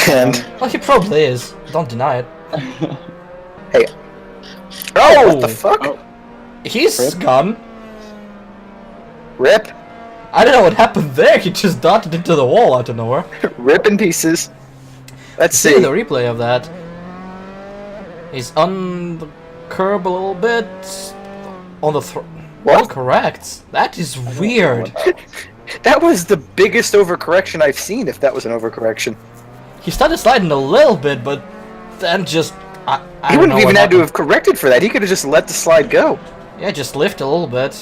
[SPEAKER 2] And
[SPEAKER 1] Well, he probably is. Don't deny it.
[SPEAKER 2] hey, oh, what the
[SPEAKER 1] Oh.
[SPEAKER 2] fuck?
[SPEAKER 3] Oh.
[SPEAKER 1] He's
[SPEAKER 3] Rip.
[SPEAKER 1] gone.
[SPEAKER 2] Rip,
[SPEAKER 1] I don't know what happened there. He just darted into the wall out of nowhere.
[SPEAKER 2] rip in pieces. Let's
[SPEAKER 1] See
[SPEAKER 2] see.
[SPEAKER 1] the replay of that. He's on the curb a little bit. On the
[SPEAKER 2] What?
[SPEAKER 1] Correct. That is weird.
[SPEAKER 2] That was the biggest overcorrection I've seen. If that was an overcorrection,
[SPEAKER 1] He started sliding a little bit, but then just I
[SPEAKER 2] he
[SPEAKER 1] don't know
[SPEAKER 2] wouldn't even
[SPEAKER 1] what
[SPEAKER 2] had to
[SPEAKER 1] happened.
[SPEAKER 2] have corrected for that. He could have just let the slide go.
[SPEAKER 1] Yeah, just lift a little bit.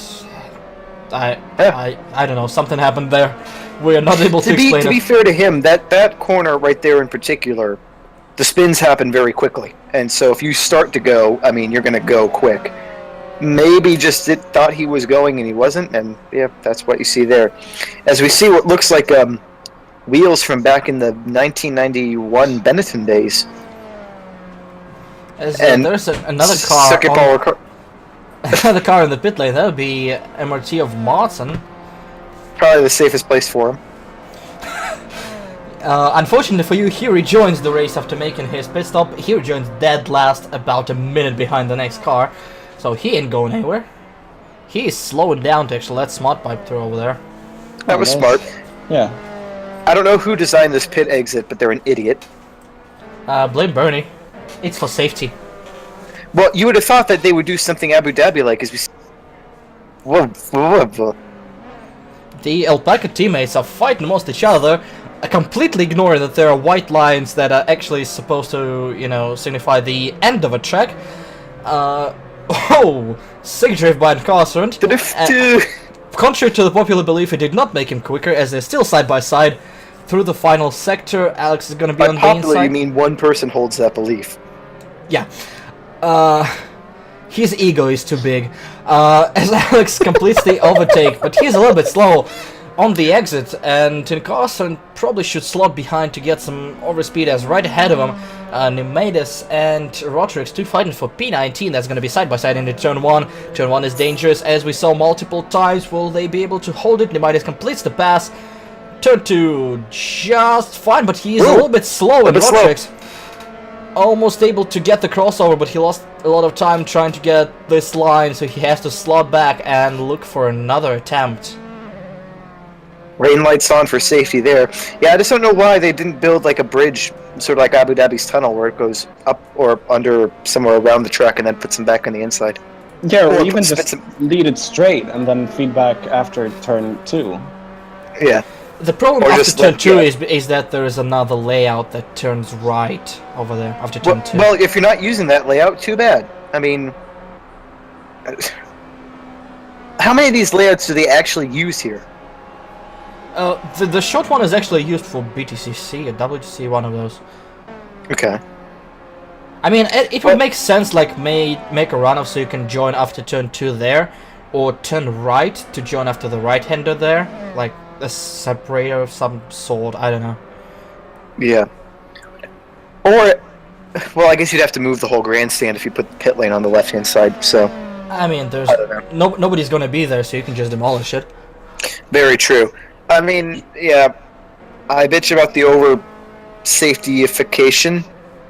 [SPEAKER 2] Yeah.
[SPEAKER 1] I don't know. Something happened there. We are not able to explain
[SPEAKER 2] To be
[SPEAKER 1] it.
[SPEAKER 2] fair to him, that corner right there in particular, the spins happen very quickly, and so if you start to go, I mean, you're going to go quick. Maybe just thought he was going and he wasn't, and yeah, that's what you see there. As we see what looks like wheels from back in the 1991 Benetton days.
[SPEAKER 1] As,
[SPEAKER 2] and
[SPEAKER 1] there's another car.
[SPEAKER 2] Circuit power car.
[SPEAKER 1] Another car in the pit lane. That would be MRT of Martin.
[SPEAKER 2] Probably the safest place for him.
[SPEAKER 1] Unfortunately for you, he rejoins the race after making his pit stop. He rejoins dead last, about a minute behind the next car. So he ain't going anywhere. He is slowing down to actually let Smart Pipe through over there.
[SPEAKER 2] That was
[SPEAKER 3] nice.
[SPEAKER 2] smart.
[SPEAKER 3] Yeah.
[SPEAKER 2] I don't know who designed this pit exit, but they're an idiot.
[SPEAKER 1] Blame Bernie. It's for safety.
[SPEAKER 2] Well, you would have thought that they would do something Abu Dhabi-like, as we see. Whoa.
[SPEAKER 1] The Alpaca teammates are fighting amongst each other, completely ignoring that there are white lines that are actually supposed to, you know, signify the end of a track. Sick drift by Encarcerant. Contrary to the popular belief, it did not make him quicker, as they're still side by side through the final sector. Alex is going to be
[SPEAKER 2] By
[SPEAKER 1] on the
[SPEAKER 2] popular,
[SPEAKER 1] inside.
[SPEAKER 2] you mean one person holds that belief.
[SPEAKER 1] Yeah. His ego is too big. As Alex completes the overtake, but he's a little bit slow on the exit, and Tinkarson probably should slot behind to get some overspeed, as right ahead of him, Nemedis and Rotrix, two fighting for P19. That's going to be side by side into turn 1. Turn 1 is dangerous, as we saw multiple times. Will they be able to hold it? Nemedis completes the pass. Turn 2 just fine, but he is a little bit slow, and Rotrix almost able to get the crossover, but he lost a lot of time trying to get this line, so he has to slot back and look for another attempt.
[SPEAKER 2] Rain lights on for safety there. Yeah, I just don't know why they didn't build like a bridge, sort of like Abu Dhabi's tunnel, where it goes up or under somewhere around the track and then puts them back on the inside.
[SPEAKER 3] Yeah, or
[SPEAKER 2] Or
[SPEAKER 3] even
[SPEAKER 2] spit
[SPEAKER 3] just
[SPEAKER 2] some-
[SPEAKER 3] lead it straight and then feedback after turn 2.
[SPEAKER 2] Yeah.
[SPEAKER 1] The problem
[SPEAKER 2] Or
[SPEAKER 1] after
[SPEAKER 2] just
[SPEAKER 1] turn
[SPEAKER 2] like,
[SPEAKER 1] 2
[SPEAKER 2] yeah.
[SPEAKER 1] is that there is another layout that turns right over there after turn 2.
[SPEAKER 2] Well, if you're not using that layout, too bad. I mean, how many of these layouts do they actually use here?
[SPEAKER 1] The short one is actually used for BTCC, a WTC, one of those.
[SPEAKER 2] Okay.
[SPEAKER 1] I mean, it would make sense, like, make a runoff so you can join after turn 2 there, or turn right to join after the right-hander there, like a separator of some sort, I don't know.
[SPEAKER 2] Yeah. Or, well, I guess you'd have to move the whole grandstand if you put the pit lane on the left-hand side, so...
[SPEAKER 1] I mean, there's
[SPEAKER 2] I don't know.
[SPEAKER 1] nobody's gonna be there, so you can just demolish it.
[SPEAKER 2] Very true. I mean, yeah, I bitch about the over-safetyification,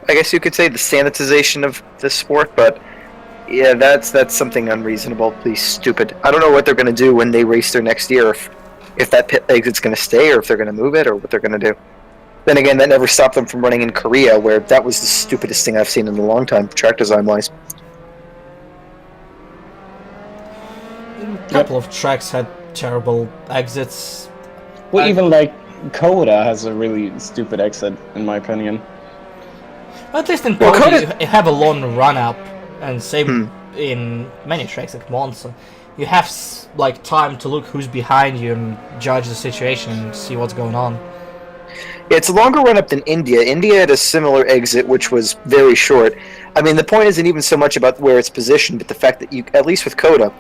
[SPEAKER 2] I guess you could say, the sanitization of the sport, but yeah, that's something unreasonably stupid. I don't know what they're going to do when they race their next year, if that pit exit's going to stay, or if they're going to move it, or what they're going to do. Then again, that never stopped them from running in Korea, where that was the stupidest thing I've seen in a long time, track design-wise.
[SPEAKER 1] A couple of tracks had terrible exits.
[SPEAKER 3] Well, even like Coda has a really stupid exit, in my opinion.
[SPEAKER 1] At least in
[SPEAKER 2] Well,
[SPEAKER 1] Cody,
[SPEAKER 2] Coda-
[SPEAKER 1] you have a long run up, and same in many tracks like Monza. you have like time to look who's behind you and judge the situation and see what's going on.
[SPEAKER 2] Yeah, it's a longer run up than India. India had a similar exit, which was very short. I mean, the point isn't even so much about where it's positioned, but the fact that you, at least with Coda,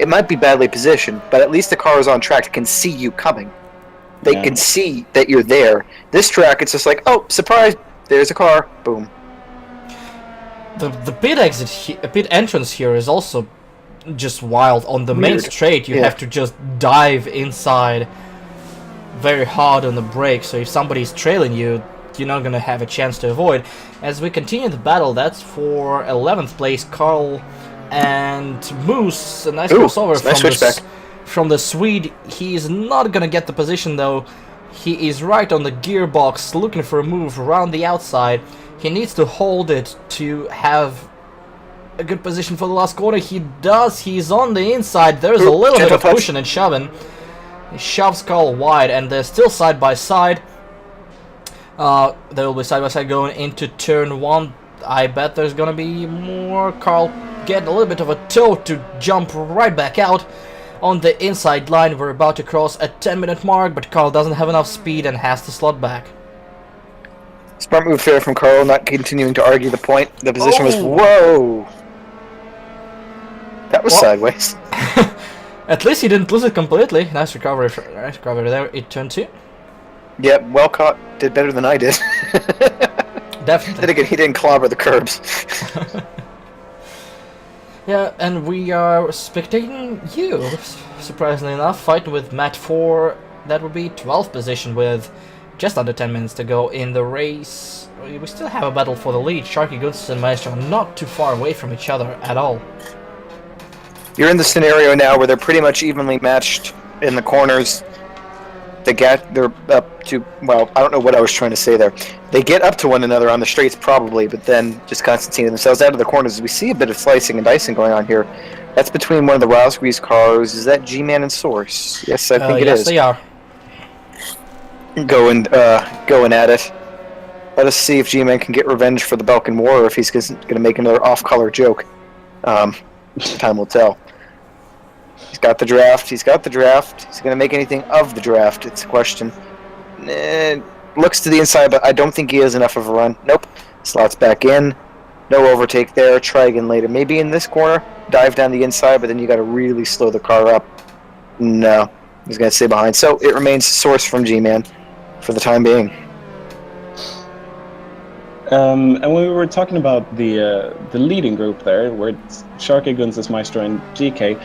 [SPEAKER 2] it might be badly positioned, but at least the cars on track can see you coming. They can see that you're there. This track, it's just like, oh, surprise, there's a car, boom.
[SPEAKER 1] The pit pit entrance here is also just wild. On the main straight, you have to just dive inside very hard on the brake, so if somebody's trailing you, you're not gonna have a chance to avoid. As we continue the battle, that's for 11th place, Carl and Moose. A nice crossover from the Swede. He's not gonna get the position though. He is right on the gearbox, looking for a move around the outside. He needs to hold it to have a good position for the last corner. He does. He's on the inside. There's a little bit of pushing and shoving. He shoves Carl wide, and they're still side by side. They will be side by side going into turn 1. I bet there's gonna be more. Carl get a little bit of a toe to jump right back out on the inside line. We're about to cross a 10-minute mark, but Carl doesn't have enough speed and has to slot back.
[SPEAKER 2] Smart move there from Carl, not continuing to argue the point. The position was, whoa! That was sideways.
[SPEAKER 1] At least he didn't lose it completely. Nice recovery there in turn 2.
[SPEAKER 2] Yep, well caught. Did better than I did.
[SPEAKER 1] Definitely.
[SPEAKER 2] Then again, he didn't clobber the curbs.
[SPEAKER 1] Yeah, and we are spectating you, surprisingly enough, fighting with Matt for, that would be 12th position with just under 10 minutes to go in the race. We still have a battle for the lead. Sharky Goods and Maestro are not too far away from each other at all.
[SPEAKER 2] You're in the scenario now where they're pretty much evenly matched in the corners. They're up to, well, I don't know what I was trying to say there. They get up to one another on the straights probably, but then just concentrating themselves out of the corners. We see a bit of slicing and dicing going on here. That's between one of the Rosgrees cars. Is that G-Man and Source? Yes, I think it is.
[SPEAKER 1] Yes, they are.
[SPEAKER 2] Going at it. Let us see if G-Man can get revenge for the Balkan War, or if he's going to make another off-color joke. Time will tell. He's got the draft. He's got the draft. Is he going to make anything of the draft? It's a question. Looks to the inside, but I don't think he has enough of a run. Nope. Slots back in. No overtake there. Try again later. Maybe in this corner. Dive down the inside, but then you got to really slow the car up. No. He's going to stay behind. So it remains Source from G-Man for the time being.
[SPEAKER 3] And when we were talking about the leading group there, where it's Sharky, Gunsis, Maestro, and GK,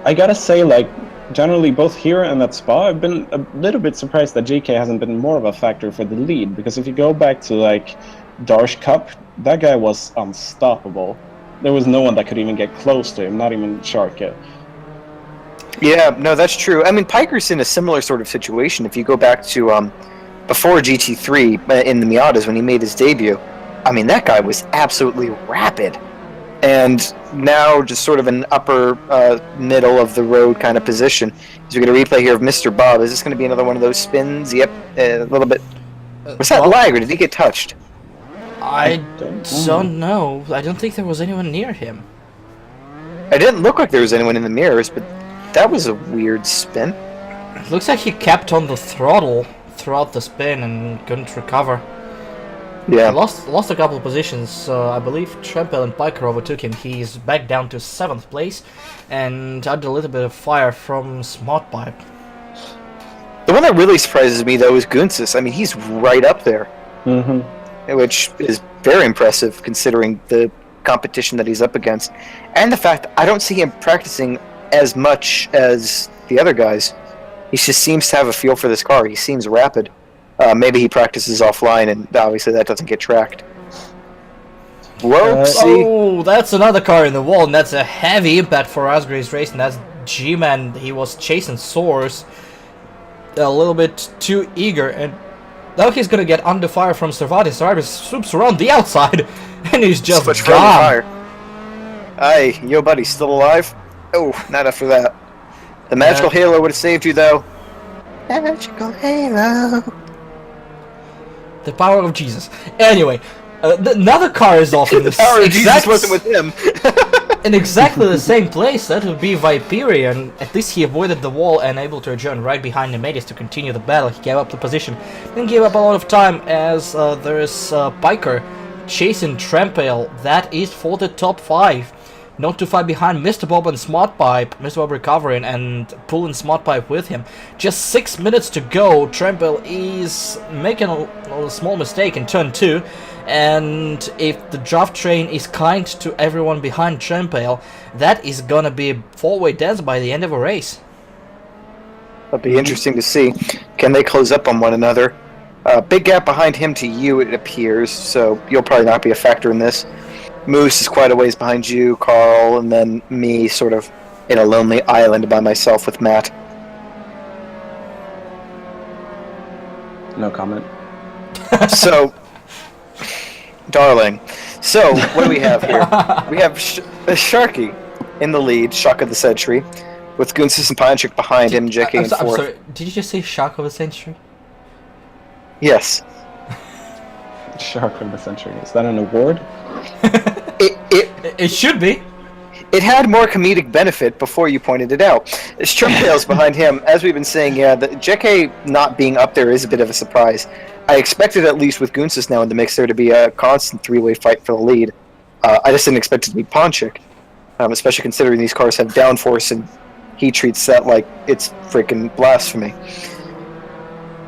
[SPEAKER 3] I gotta say, like, generally both here and at Spa, I've been a little bit surprised that GK hasn't been more of a factor for the lead, because if you go back to, like, Darsh Cup, that guy was unstoppable. There was no one that could even get close to him, not even Sharky.
[SPEAKER 2] Yeah, no, that's true. I mean, Piker's in a similar sort of situation. If you go back to before GT3 in the Miatas when he made his debut, I mean, that guy was absolutely rapid. And now just sort of an upper middle of the road kind of position. As we get a replay here of Mr. Bob. Is this going to be another one of those spins? Yep, a little bit. Was that lag, or did he get touched?
[SPEAKER 1] I don't know. I don't think there was anyone near him.
[SPEAKER 2] It didn't look like there was anyone in the mirrors, but that was a weird spin.
[SPEAKER 1] It looks like he kept on the throttle throughout the spin and couldn't recover.
[SPEAKER 2] Yeah.
[SPEAKER 1] He lost a couple of positions. I believe Trempel and Piker overtook him. He's back down to 7th place and had a little bit of fire from Smart Pipe.
[SPEAKER 2] The one that really surprises me, though, is Gunsis. I mean, he's right up there.
[SPEAKER 3] Mm-hmm.
[SPEAKER 2] Which is very impressive considering the competition that he's up against. And the fact I don't see him practicing as much as the other guys. He just seems to have a feel for this car. He seems rapid. Maybe he practices offline, and obviously that doesn't get tracked. Whoopsie.
[SPEAKER 1] Oh, that's another car in the wall, and that's a heavy impact for Asgrave's race, and that's G-Man. He was chasing Source a little bit too eager, and now he's gonna get under fire from Servati. Servati swoops around the outside, and he's just gone.
[SPEAKER 2] Hey, yo buddy, still alive? Oh, not after that. The magical halo would have saved you, though. Magical halo.
[SPEAKER 1] The power of Jesus. Anyway, another car is off in the
[SPEAKER 2] power of Jesus wasn't with him.
[SPEAKER 1] in exactly the same place. That would be Viperian. At least he avoided the wall and able to adjourn right behind Nemedius to continue the battle. He gave up the position. Didn't give up a lot of time as there is Piker chasing Trampale. That is for the top 5. Not too far behind Mr. Bob and Smart Pipe. Mr. Bob recovering and pulling Smart Pipe with him. Just 6 minutes to go. Trampale is making a small mistake in turn 2. And if the draft train is kind to everyone behind Trampale, that is gonna be a 4-way dance by the end of a race.
[SPEAKER 2] That'll be interesting to see. Can they close up on one another? Big gap behind him to you, it appears, so you'll probably not be a factor in this. Moose is quite a ways behind you, Carl, and then me sort of in a lonely island by myself with Matt.
[SPEAKER 3] No comment.
[SPEAKER 2] So, darling. So, what do we have here? We have Sharky in the lead, Shock of the Century, with Gunsis and Panchik behind him, JK in fourth.
[SPEAKER 1] I'm sorry, did you just say Shock of the Century?
[SPEAKER 2] Yes.
[SPEAKER 3] Shark of the Century. Is that an award?
[SPEAKER 1] It should be.
[SPEAKER 2] It had more comedic benefit before you pointed it out. Strumptails behind him, as we've been saying, yeah, the JK not being up there is a bit of a surprise. I expected, at least with Gunsis now in the mix, there to be a constant 3-way fight for the lead. I just didn't expect it to be Ponchik, especially considering these cars have downforce and he treats that like it's freaking blasphemy.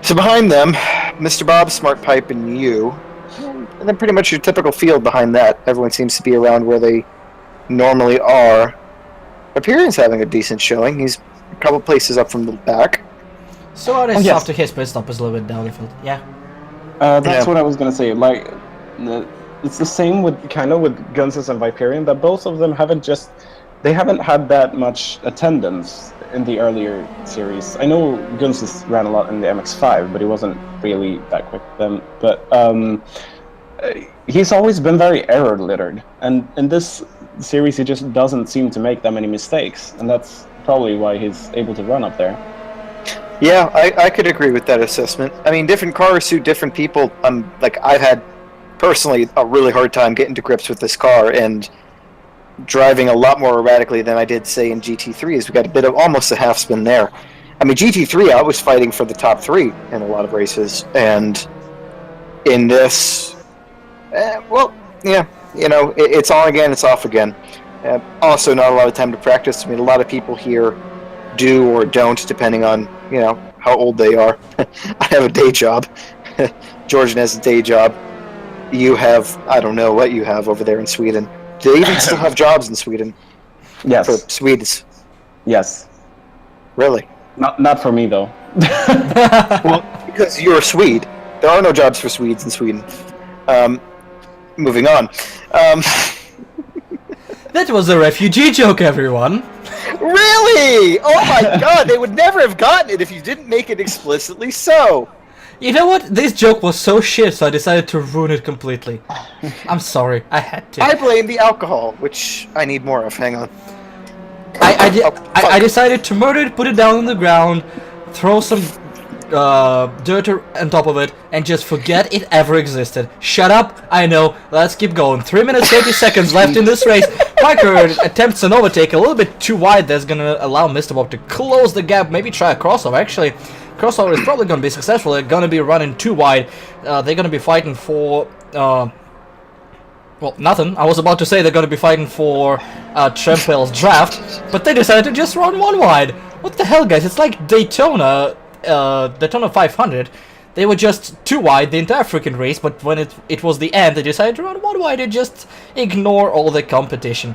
[SPEAKER 2] So behind them, Mr. Bob, Smart Pipe, and you. And then pretty much your typical field behind that. Everyone seems to be around where they normally are. Appearance having a decent showing. He's a couple places up from the back.
[SPEAKER 1] So it is after his pit stop is a little bit down the field. Yeah.
[SPEAKER 3] That's what I was gonna say. Like, it's the same with Gunsis and Viperian, that both of them haven't had that much attendance in the earlier series. I know Gunsis ran a lot in the MX-5, but he wasn't really that quick then. But he's always been very error littered, and in this series he just doesn't seem to make that many mistakes, and that's probably why he's able to run up there.
[SPEAKER 2] Yeah, I could agree with that assessment. I mean, different cars suit different people. Like, I've had personally a really hard time getting to grips with this car and driving a lot more erratically than I did, say, in GT3, as we got a bit of almost a half spin there. I mean, GT3, I was fighting for the top 3 in a lot of races, and in this, well, yeah, you know, it's on again, it's off again. Also, not a lot of time to practice. I mean, a lot of people here do or don't, depending on, you know, how old they are. I have a day job. Georgian has a day job. You have, I don't know what you have over there in Sweden. Do they even still have jobs in Sweden?
[SPEAKER 3] Yes.
[SPEAKER 2] For Swedes?
[SPEAKER 3] Yes.
[SPEAKER 2] Really?
[SPEAKER 3] Not for me, though.
[SPEAKER 2] Well, because you're a Swede. There are no jobs for Swedes in Sweden. Moving on.
[SPEAKER 1] That was a refugee joke, everyone.
[SPEAKER 2] Really? Oh my god, they would never have gotten it if you didn't make it explicitly so.
[SPEAKER 1] You know what? This joke was so shit, so I decided to ruin it completely. I'm sorry, I had to.
[SPEAKER 2] I blame the alcohol, which I need more of. Hang on.
[SPEAKER 1] I decided to murder it, put it down on the ground, throw some dirt on top of it, and just forget it ever existed. Shut up, I know, let's keep going. 3 minutes 30 seconds left in this race. Piker attempts an overtake a little bit too wide. That's gonna allow Mr. Bob to close the gap, maybe try a crossover. Actually, crossover is probably gonna be successful. They're gonna be running too wide. They're gonna be fighting for well, nothing. I was about to say they're gonna be fighting for Trampale's draft, but they decided to just run one wide. What the hell, guys? It's like Daytona 500. They were just too wide the entire freaking race, but when it was the end, they decided to run one wide and just ignore all the competition.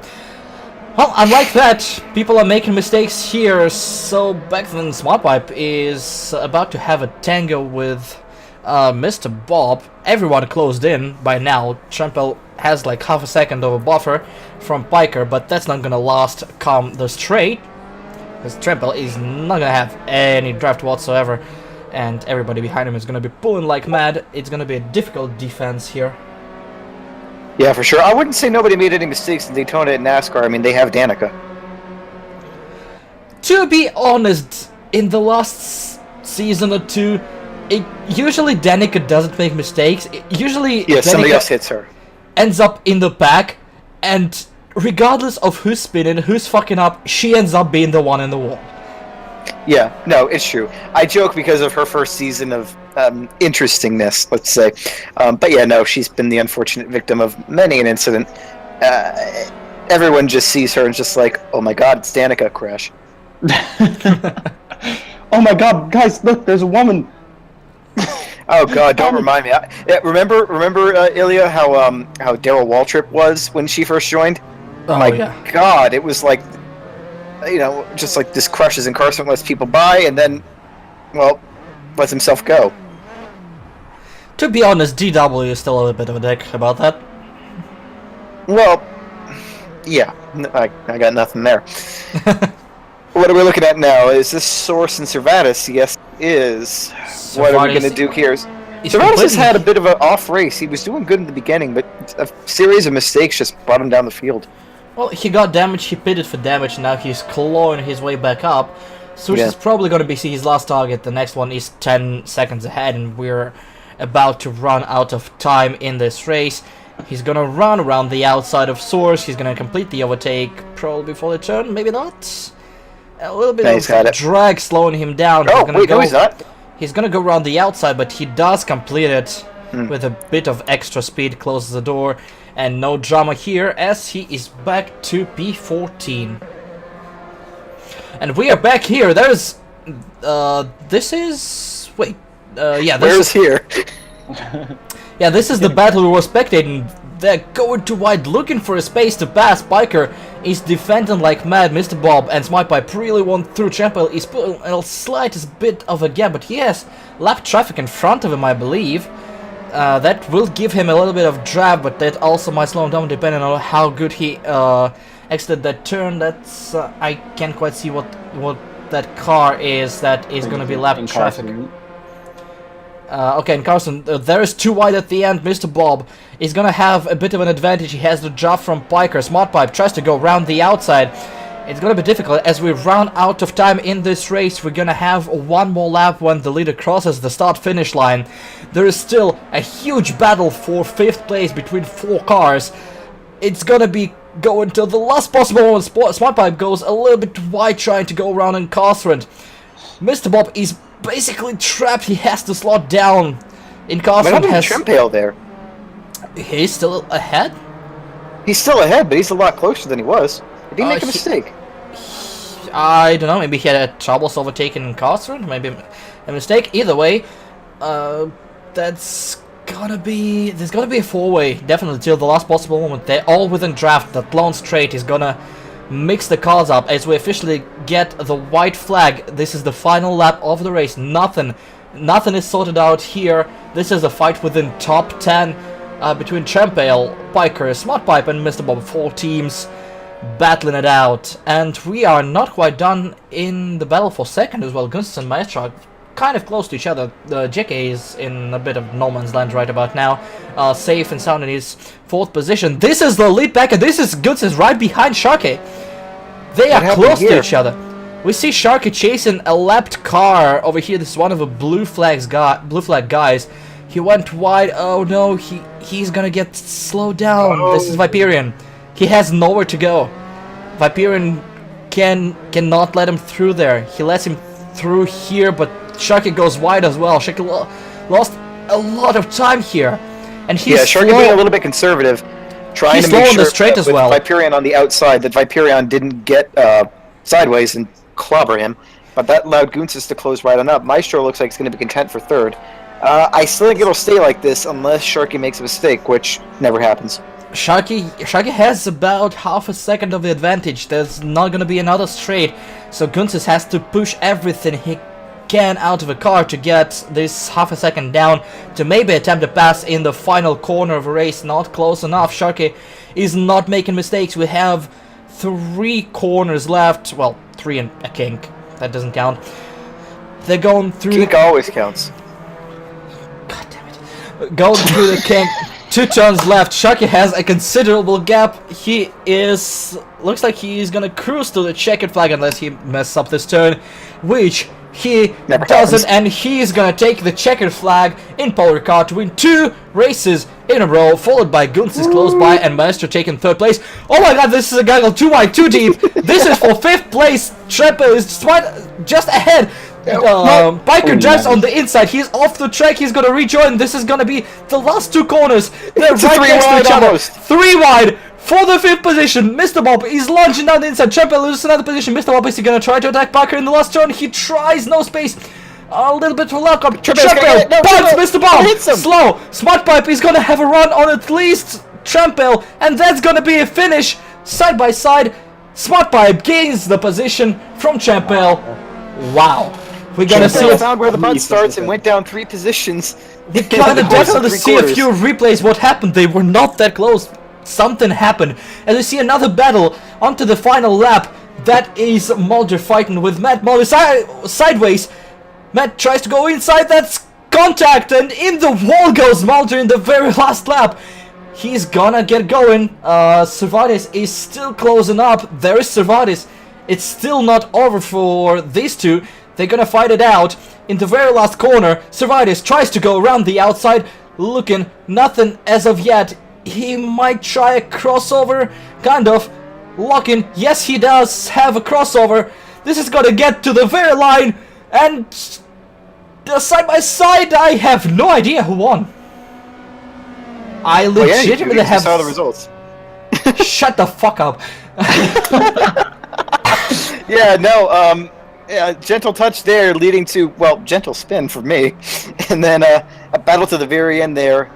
[SPEAKER 1] Well, unlike that, people are making mistakes here, so back then Smart Pipe is about to have a tango with Mr. Bob. Everyone closed in by now. Trampale has like half a second of a buffer from Piker, but that's not gonna last come the straight, because Trampale is not gonna have any draft whatsoever, and everybody behind him is gonna be pulling like mad. It's gonna be a difficult defense here.
[SPEAKER 2] Yeah, for sure. I wouldn't say nobody made any mistakes in Daytona and NASCAR. I mean, they have Danica.
[SPEAKER 1] To be honest, in the last season or two, usually Danica doesn't make mistakes. Usually,
[SPEAKER 2] yeah,
[SPEAKER 1] Danica
[SPEAKER 2] somebody else hits her.
[SPEAKER 1] ends up in the back, and regardless of who's spinning, who's fucking up, she ends up being the one in the wall.
[SPEAKER 2] Yeah, no, it's true. I joke because of her first season of interestingness, let's say. But yeah, no, she's been the unfortunate victim of many an incident. Everyone just sees her and just like, oh my god, it's Danica, crash.
[SPEAKER 3] Oh my god, guys, look, there's a woman.
[SPEAKER 2] Oh god, don't remind me. Remember, Ilya, how Daryl Waltrip was when she first joined?
[SPEAKER 1] Oh
[SPEAKER 2] My
[SPEAKER 1] yeah.
[SPEAKER 2] god, it was like, you know, just like this crushes and Carson lets people by, and then, well, lets himself go.
[SPEAKER 1] To be honest, DW is still a bit of a dick about that.
[SPEAKER 2] Well, yeah, I got nothing there. What are we looking at now? Is this Source and Servatus? Yes, it is. What are we going to do here? Servatus has had a bit of an off race. He was doing good in the beginning, but a series of mistakes just brought him down the field.
[SPEAKER 1] Well, he got damage, he pitted for damage, and now he's clawing his way back up. Source is probably going to be his last target. The next one is 10 seconds ahead, and we're about to run out of time in this race. He's going to run around the outside of Source. He's going to complete the overtake probably before the turn, maybe not. A little bit of drag slowing him down.
[SPEAKER 2] Oh, wait, no, he's not.
[SPEAKER 1] He's gonna go around the outside, but he does complete it with a bit of extra speed, closes the door, and no drama here as he is back to P14. And we are back here. There's, this is, wait, yeah, this
[SPEAKER 2] Where's here?
[SPEAKER 1] Yeah, this is the battle we were spectating. They're going to wide looking for a space to pass. Biker is defending like mad. Mr. Bob and Smite Pipe really want through. Champel is putting a slightest bit of a gap, but he has lap traffic in front of him, I believe. That will give him a little bit of drag, but that also might slow him down depending on how good he exited that turn. That's I can't quite see what that car is that is going to be lap traffic. Okay, and Carson, there is too wide at the end. Mr. Bob is gonna have a bit of an advantage. He has the drop from Piker. Smart Pipe tries to go around the outside. It's gonna be difficult as we run out of time in this race. We're gonna have one more lap when the leader crosses the start-finish line. There is still a huge battle for 5th place between 4 cars. It's gonna be going till the last possible moment. Smart Pipe goes a little bit wide trying to go around in Carson. Mr. Bob is basically trapped. He has to slot down. In Carson has
[SPEAKER 2] Trimpale there.
[SPEAKER 1] He's still ahead?
[SPEAKER 2] He's still ahead, but he's a lot closer than he was. Did he make a mistake?
[SPEAKER 1] I don't know, maybe he had a troubles overtaking Carson, maybe a mistake. Either way, there's gonna be a 4-way, definitely till the last possible moment. They're all within draft. That lone straight is gonna mix the cars up as we officially get the white flag. This is the final lap of the race. Nothing is sorted out here. This is a fight within top 10 between Champale, Piker, Smart Pipe, and Mr. Bob. 4 teams battling it out, and we are not quite done in the battle for second as well. Gunston and Maestro are kind of close to each other. The JK is in a bit of no man's land right about now, safe and sound in his 4th position. This is the lead back, and this is Gunston right behind Sharky. They are close to each other. We see Sharky chasing a lapped car over here. This is one of the blue flag guys. He went wide. Oh no, he's gonna get slowed down. Oh. This is Viperian. He has nowhere to go. Viperian cannot let him through there. He lets him through here, but Sharky goes wide as well. Sharky lost a lot of time here, and he's
[SPEAKER 2] Sharky being a little bit conservative, trying to make sure
[SPEAKER 1] the straight as well.
[SPEAKER 2] Viperian on the outside that Viperian didn't get sideways and clobber him, but that allowed Gunsis to close right on up. Maestro looks like he's going to be content for 3rd. I still think it'll stay like this unless Sharky makes a mistake, which never happens.
[SPEAKER 1] Sharky has about half a second of the advantage. There's not going to be another straight, so Gunsis has to push everything he can out of a car to get this half a second down to maybe attempt a pass in the final corner of a race. Not close enough. Sharky is not making mistakes. We have 3 corners left. Well, 3 and a kink. That doesn't count. They're going through.
[SPEAKER 2] Kink always counts.
[SPEAKER 1] God damn it. Going through the kink. 2 turns left. Sharky has a considerable gap. He is... looks like he's gonna cruise to the checkered flag unless he messes up this turn, which he doesn't, and he's gonna take the checkered flag in Paul Ricard to win 2 races in a row, followed by Guns is close by and Maestro taking 3rd place. Oh my god, this is a gaggle 2 wide, 2 deep. This is for 5th place. Tremper is just ahead. Biker drives on the inside. He's off the track. He's gonna rejoin. This is gonna be the last 2 corners. They're right next to each other. 3 wide for the 5th position. Mr. Bob is lunging down the inside. Tremper loses another position. Mr. Bob is gonna try to attack Biker in the last turn. He tries, no space. A little bit for luck. Tremper bites Mr. Bob. Slow. Smart Pipe is gonna have a run on at least Tremper, and that's gonna be a finish side by side. Smart Pipe gains the position from Tremper. Wow. We're gonna see
[SPEAKER 2] found where the mud starts and went down 3 positions.
[SPEAKER 1] We're gonna definitely see a few replays what happened. They were not that close. Something happened. As we see another battle onto the final lap. That is Mulder fighting with Matt. Mulder sideways. Matt tries to go inside. That's contact, and in the wall goes Mulder in the very last lap. He's gonna get going. Cervantes is still closing up. There is Cervantes. It's still not over for these two. They're gonna fight it out in the very last corner. Cervantes tries to go around the outside, looking nothing as of yet. He might try a crossover, kind of. Locking, yes he does have a crossover. This is gonna get to the very line, and side by side, I have no idea who won. I legitimately have.
[SPEAKER 2] Saw the results.
[SPEAKER 1] Shut the fuck up.
[SPEAKER 2] Yeah, no, yeah, gentle touch there, leading to, well, gentle spin for me, and then a battle to the very end there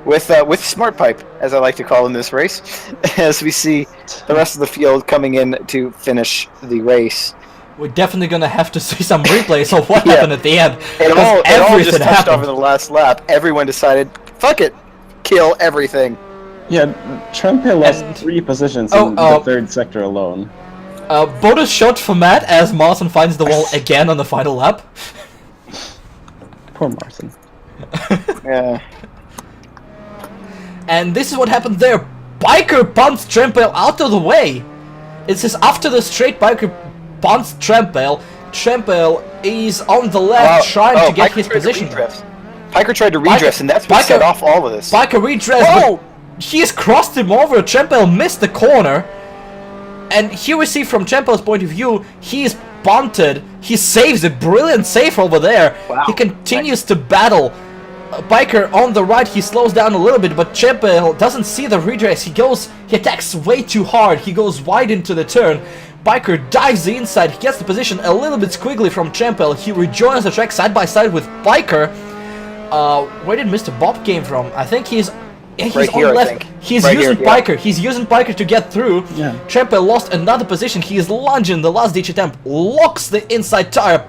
[SPEAKER 2] with Smart Pipe, as I like to call in this race, as we see the rest of the field coming in to finish the race.
[SPEAKER 1] We're definitely gonna have to see some replays of what happened at the end.
[SPEAKER 2] It all just touched off in the last lap. Everyone decided, fuck it, kill everything.
[SPEAKER 3] Yeah, Tremper lost 3 positions in the 3rd sector alone.
[SPEAKER 1] Bonus shot for Matt as Martin finds the wall again on the final lap.
[SPEAKER 3] Poor Martin.
[SPEAKER 2] Yeah.
[SPEAKER 1] And this is what happened there. Biker punts Tremper out of the way. It says after the straight, Biker punts Tremper. Tremper is on the left trying to get his position.
[SPEAKER 2] Biker tried to redress, and that's what set off all of this.
[SPEAKER 1] Biker redress, but he's crossed him over. Tremper missed the corner. And here we see from Tremper's point of view, he's bunted. He saves a brilliant save over there. Wow. He continues to battle. Biker on the right, he slows down a little bit, but Tremper doesn't see the redress. He attacks way too hard. He goes wide into the turn. Biker dives the inside. He gets the position a little bit squiggly from Tremper. He rejoins the track side by side with Biker. Where did Mr. Bob came from? I think he's
[SPEAKER 2] right
[SPEAKER 1] on
[SPEAKER 2] here,
[SPEAKER 1] the left. He's using Biker. He's using Biker to get through. Yeah. Tremper lost another position. He is lunging the last ditch attempt. Locks the inside tire.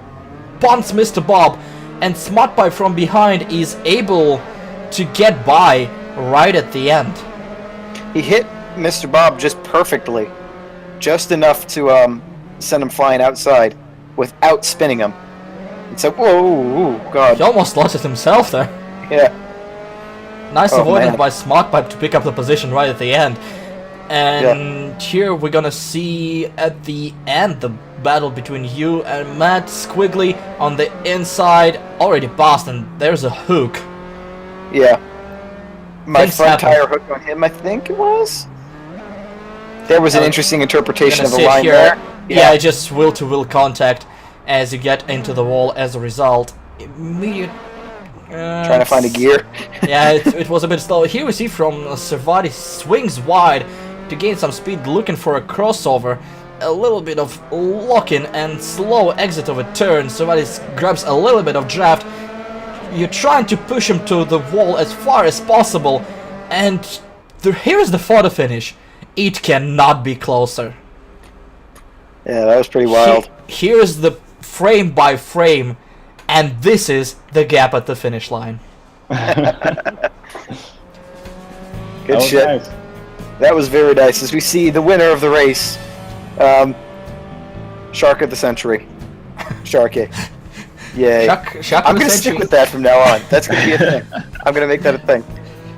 [SPEAKER 1] Punts Mr. Bob. And Smart Pipe from behind is able to get by right at the end.
[SPEAKER 2] He hit Mr. Bob just perfectly. Just enough to send him flying outside without spinning him. It's like, whoa, God.
[SPEAKER 1] He almost lost it himself there.
[SPEAKER 2] Yeah.
[SPEAKER 1] Nice avoidance by Smart Pipe to pick up the position right at the end. And here we're gonna see at the end the battle between you and Matt. Squiggly on the inside, already passed, and there's a hook.
[SPEAKER 2] Yeah. My front tire hooked on him, I think it was. There was an interesting interpretation of the line there.
[SPEAKER 1] Yeah, just will-to-will contact as you get into the wall as a result. Immediate...
[SPEAKER 2] trying to find a gear.
[SPEAKER 1] Yeah, it was a bit slow. Here we see from Cervantes swings wide to gain some speed, looking for a crossover. A little bit of locking and slow exit of a turn. Cervantes grabs a little bit of draft. You're trying to push him to the wall as far as possible, and here's the photo finish. It cannot be closer.
[SPEAKER 2] Yeah, that was pretty wild.
[SPEAKER 1] Here's the frame by frame, and this is the gap at the finish line.
[SPEAKER 2] Good shit. Nice. That was very nice. As we see the winner of the race, Shark of the Century. Sharky. Yay.
[SPEAKER 1] Shark
[SPEAKER 2] I'm going to stick with that from now on. That's going to be a thing. I'm going to make that a thing.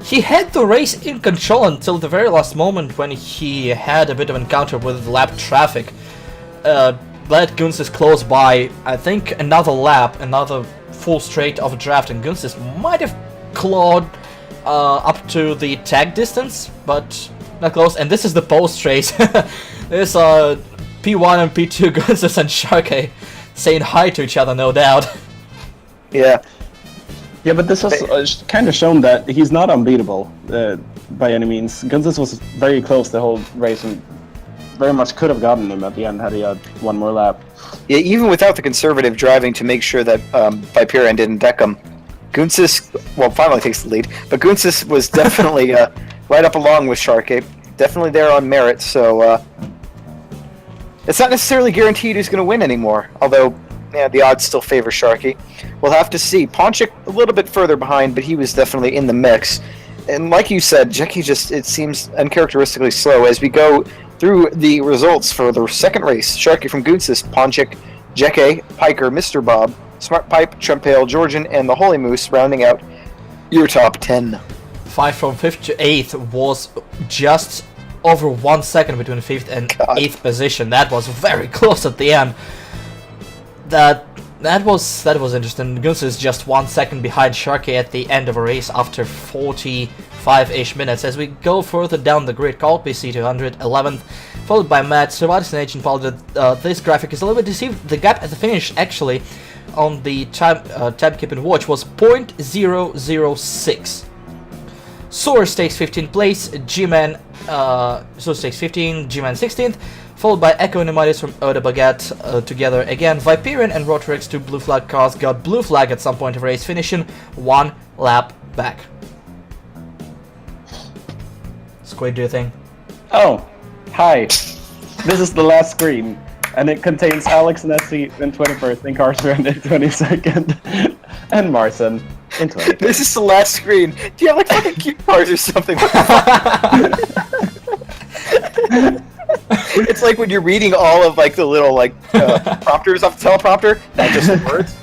[SPEAKER 1] He had the race in control until the very last moment when he had a bit of encounter with lap traffic. Let Gunsis close by, I think, another lap, another full straight of a draft, and Gunsis might have clawed up to the tag distance, but not close. And this is the post race. There's P1 and P2 Gunsis and Sharkey saying hi to each other, no doubt.
[SPEAKER 2] Yeah.
[SPEAKER 3] Yeah, but this has kind of shown that he's not unbeatable by any means. Gunsis was very close the whole race and very much could have gotten him at the end had he had one more lap.
[SPEAKER 2] Yeah, even without the conservative driving to make sure that Viperian didn't deck him, Gunsis, well, finally takes the lead, but Gunsis was definitely right up along with Sharkey. Definitely there on merit, so it's not necessarily guaranteed who's going to win anymore, although yeah, the odds still favor Sharkey. We'll have to see. Ponchik a little bit further behind, but he was definitely in the mix. And like you said, Jackie just, it seems uncharacteristically slow as we go through the results for the second race. Sharkey from Gunsis, Ponchik, Jackie, Piker, Mr. Bob, Smart Pipe, Trumpale, Georgian, and the Holy Moose rounding out your top 10.
[SPEAKER 1] 5 from 5th to 8th was just over 1 second between 5th and 8th position. That was very close at the end. That was interesting. Gunsis is just 1 second behind Sharkey at the end of a race after 45-ish minutes. As we go further down the grid, Colby C200 11th, followed by Matt, Cervantes and Agent Paul. This graphic is a little bit deceived. The gap at the finish actually on the tab keep and watch was 0.006. Source takes 15th place, G-Man Source takes 15, G-Man 16th, followed by Echo and Nemidis from Oda Baguette together again. Viperian and Rotorix, 2 blue flag cars, got blue flag at some point of race, finishing 1 lap back. Squid, do you think?
[SPEAKER 3] Oh, hi. This is the last screen, and it contains Alex Nessie in 21st, Incarcerate in 22nd, and Marson in 23rd.
[SPEAKER 2] This is the last screen. Do you have like fucking cue cards or something? It's like when you're reading all of like the little like prompters off the teleprompter, not just the words.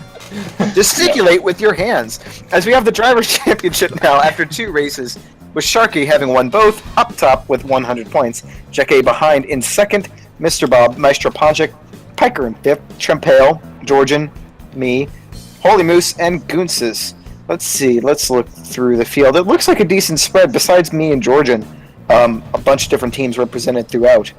[SPEAKER 2] Gesticulate with your hands. As we have the Drivers' Championship now after 2 races, with Sharkey having won both, up top with 100 points. Jackie behind in 2nd, Mr. Bob, Maestro Ponchik, Piker in 5th, Trumpale, Georgian, me, Holy Moose, and Gunsis. Let's see, let's look through the field. It looks like a decent spread besides me and Georgian. A bunch of different teams represented throughout.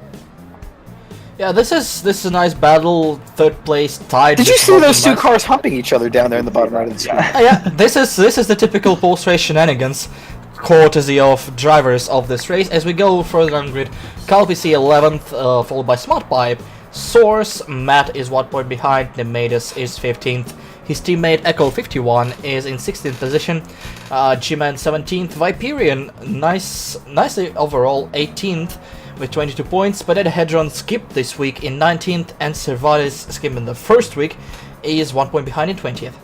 [SPEAKER 1] Yeah, this is a nice battle. 3rd place tied.
[SPEAKER 2] Did you see those 2 cars humping each other down there in the bottom right of the screen?
[SPEAKER 1] Yeah, this is the typical post-race shenanigans, courtesy of drivers of this race. As we go further down the grid, Calpi C 11th, followed by Smart Pipe, Source, Matt is 1 point behind, Nemidis is 15th. His teammate Echo 51 is in 16th position, G-Man 17th, Viperian nicely overall 18th with 22 points, but Ed Hedron skipped this week in 19th, and Cervantes skipped in the first week is 1 point behind in 20th.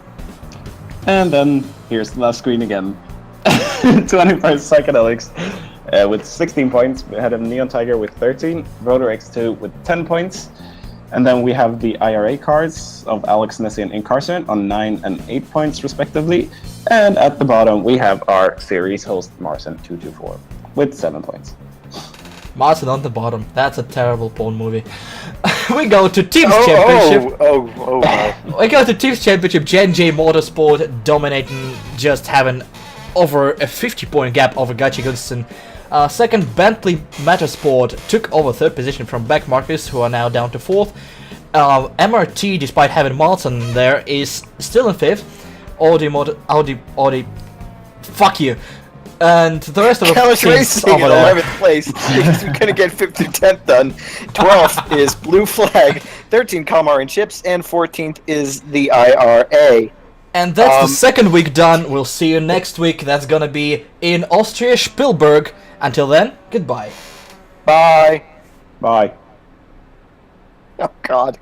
[SPEAKER 3] And then here's the last screen again. 21st Psychedelics with 16 points. We had a Neon Tiger with 13, Rotor X2 with 10 points. And then we have the IRA cards of Alex Nessie and Incarcerate on 9 and 8 points respectively. And at the bottom we have our series host Marson 224 with 7 points.
[SPEAKER 1] Marson on the bottom. That's a terrible porn movie. We go to Teams Championship. We go to Teams Championship. J&J Motorsport dominating, just having over a 50-point gap over Gachi Gunson. Second, Bentley Motorsport took over 3rd position from Beck Marcus, who are now down to 4th. MRT, despite having Martin there, is still in 5th. Audi, fuck you. And the rest of the
[SPEAKER 2] Kellis Racing in 11th place because we couldn't get 5th through 10th done. 12th is Blue Flag, 13th Kalmar and Chips, and 14th is the IRA.
[SPEAKER 1] And that's the second week done. We'll see you next week. That's gonna be in Austria, Spielberg. Until then, goodbye.
[SPEAKER 2] Bye.
[SPEAKER 3] Bye.
[SPEAKER 2] Oh, God.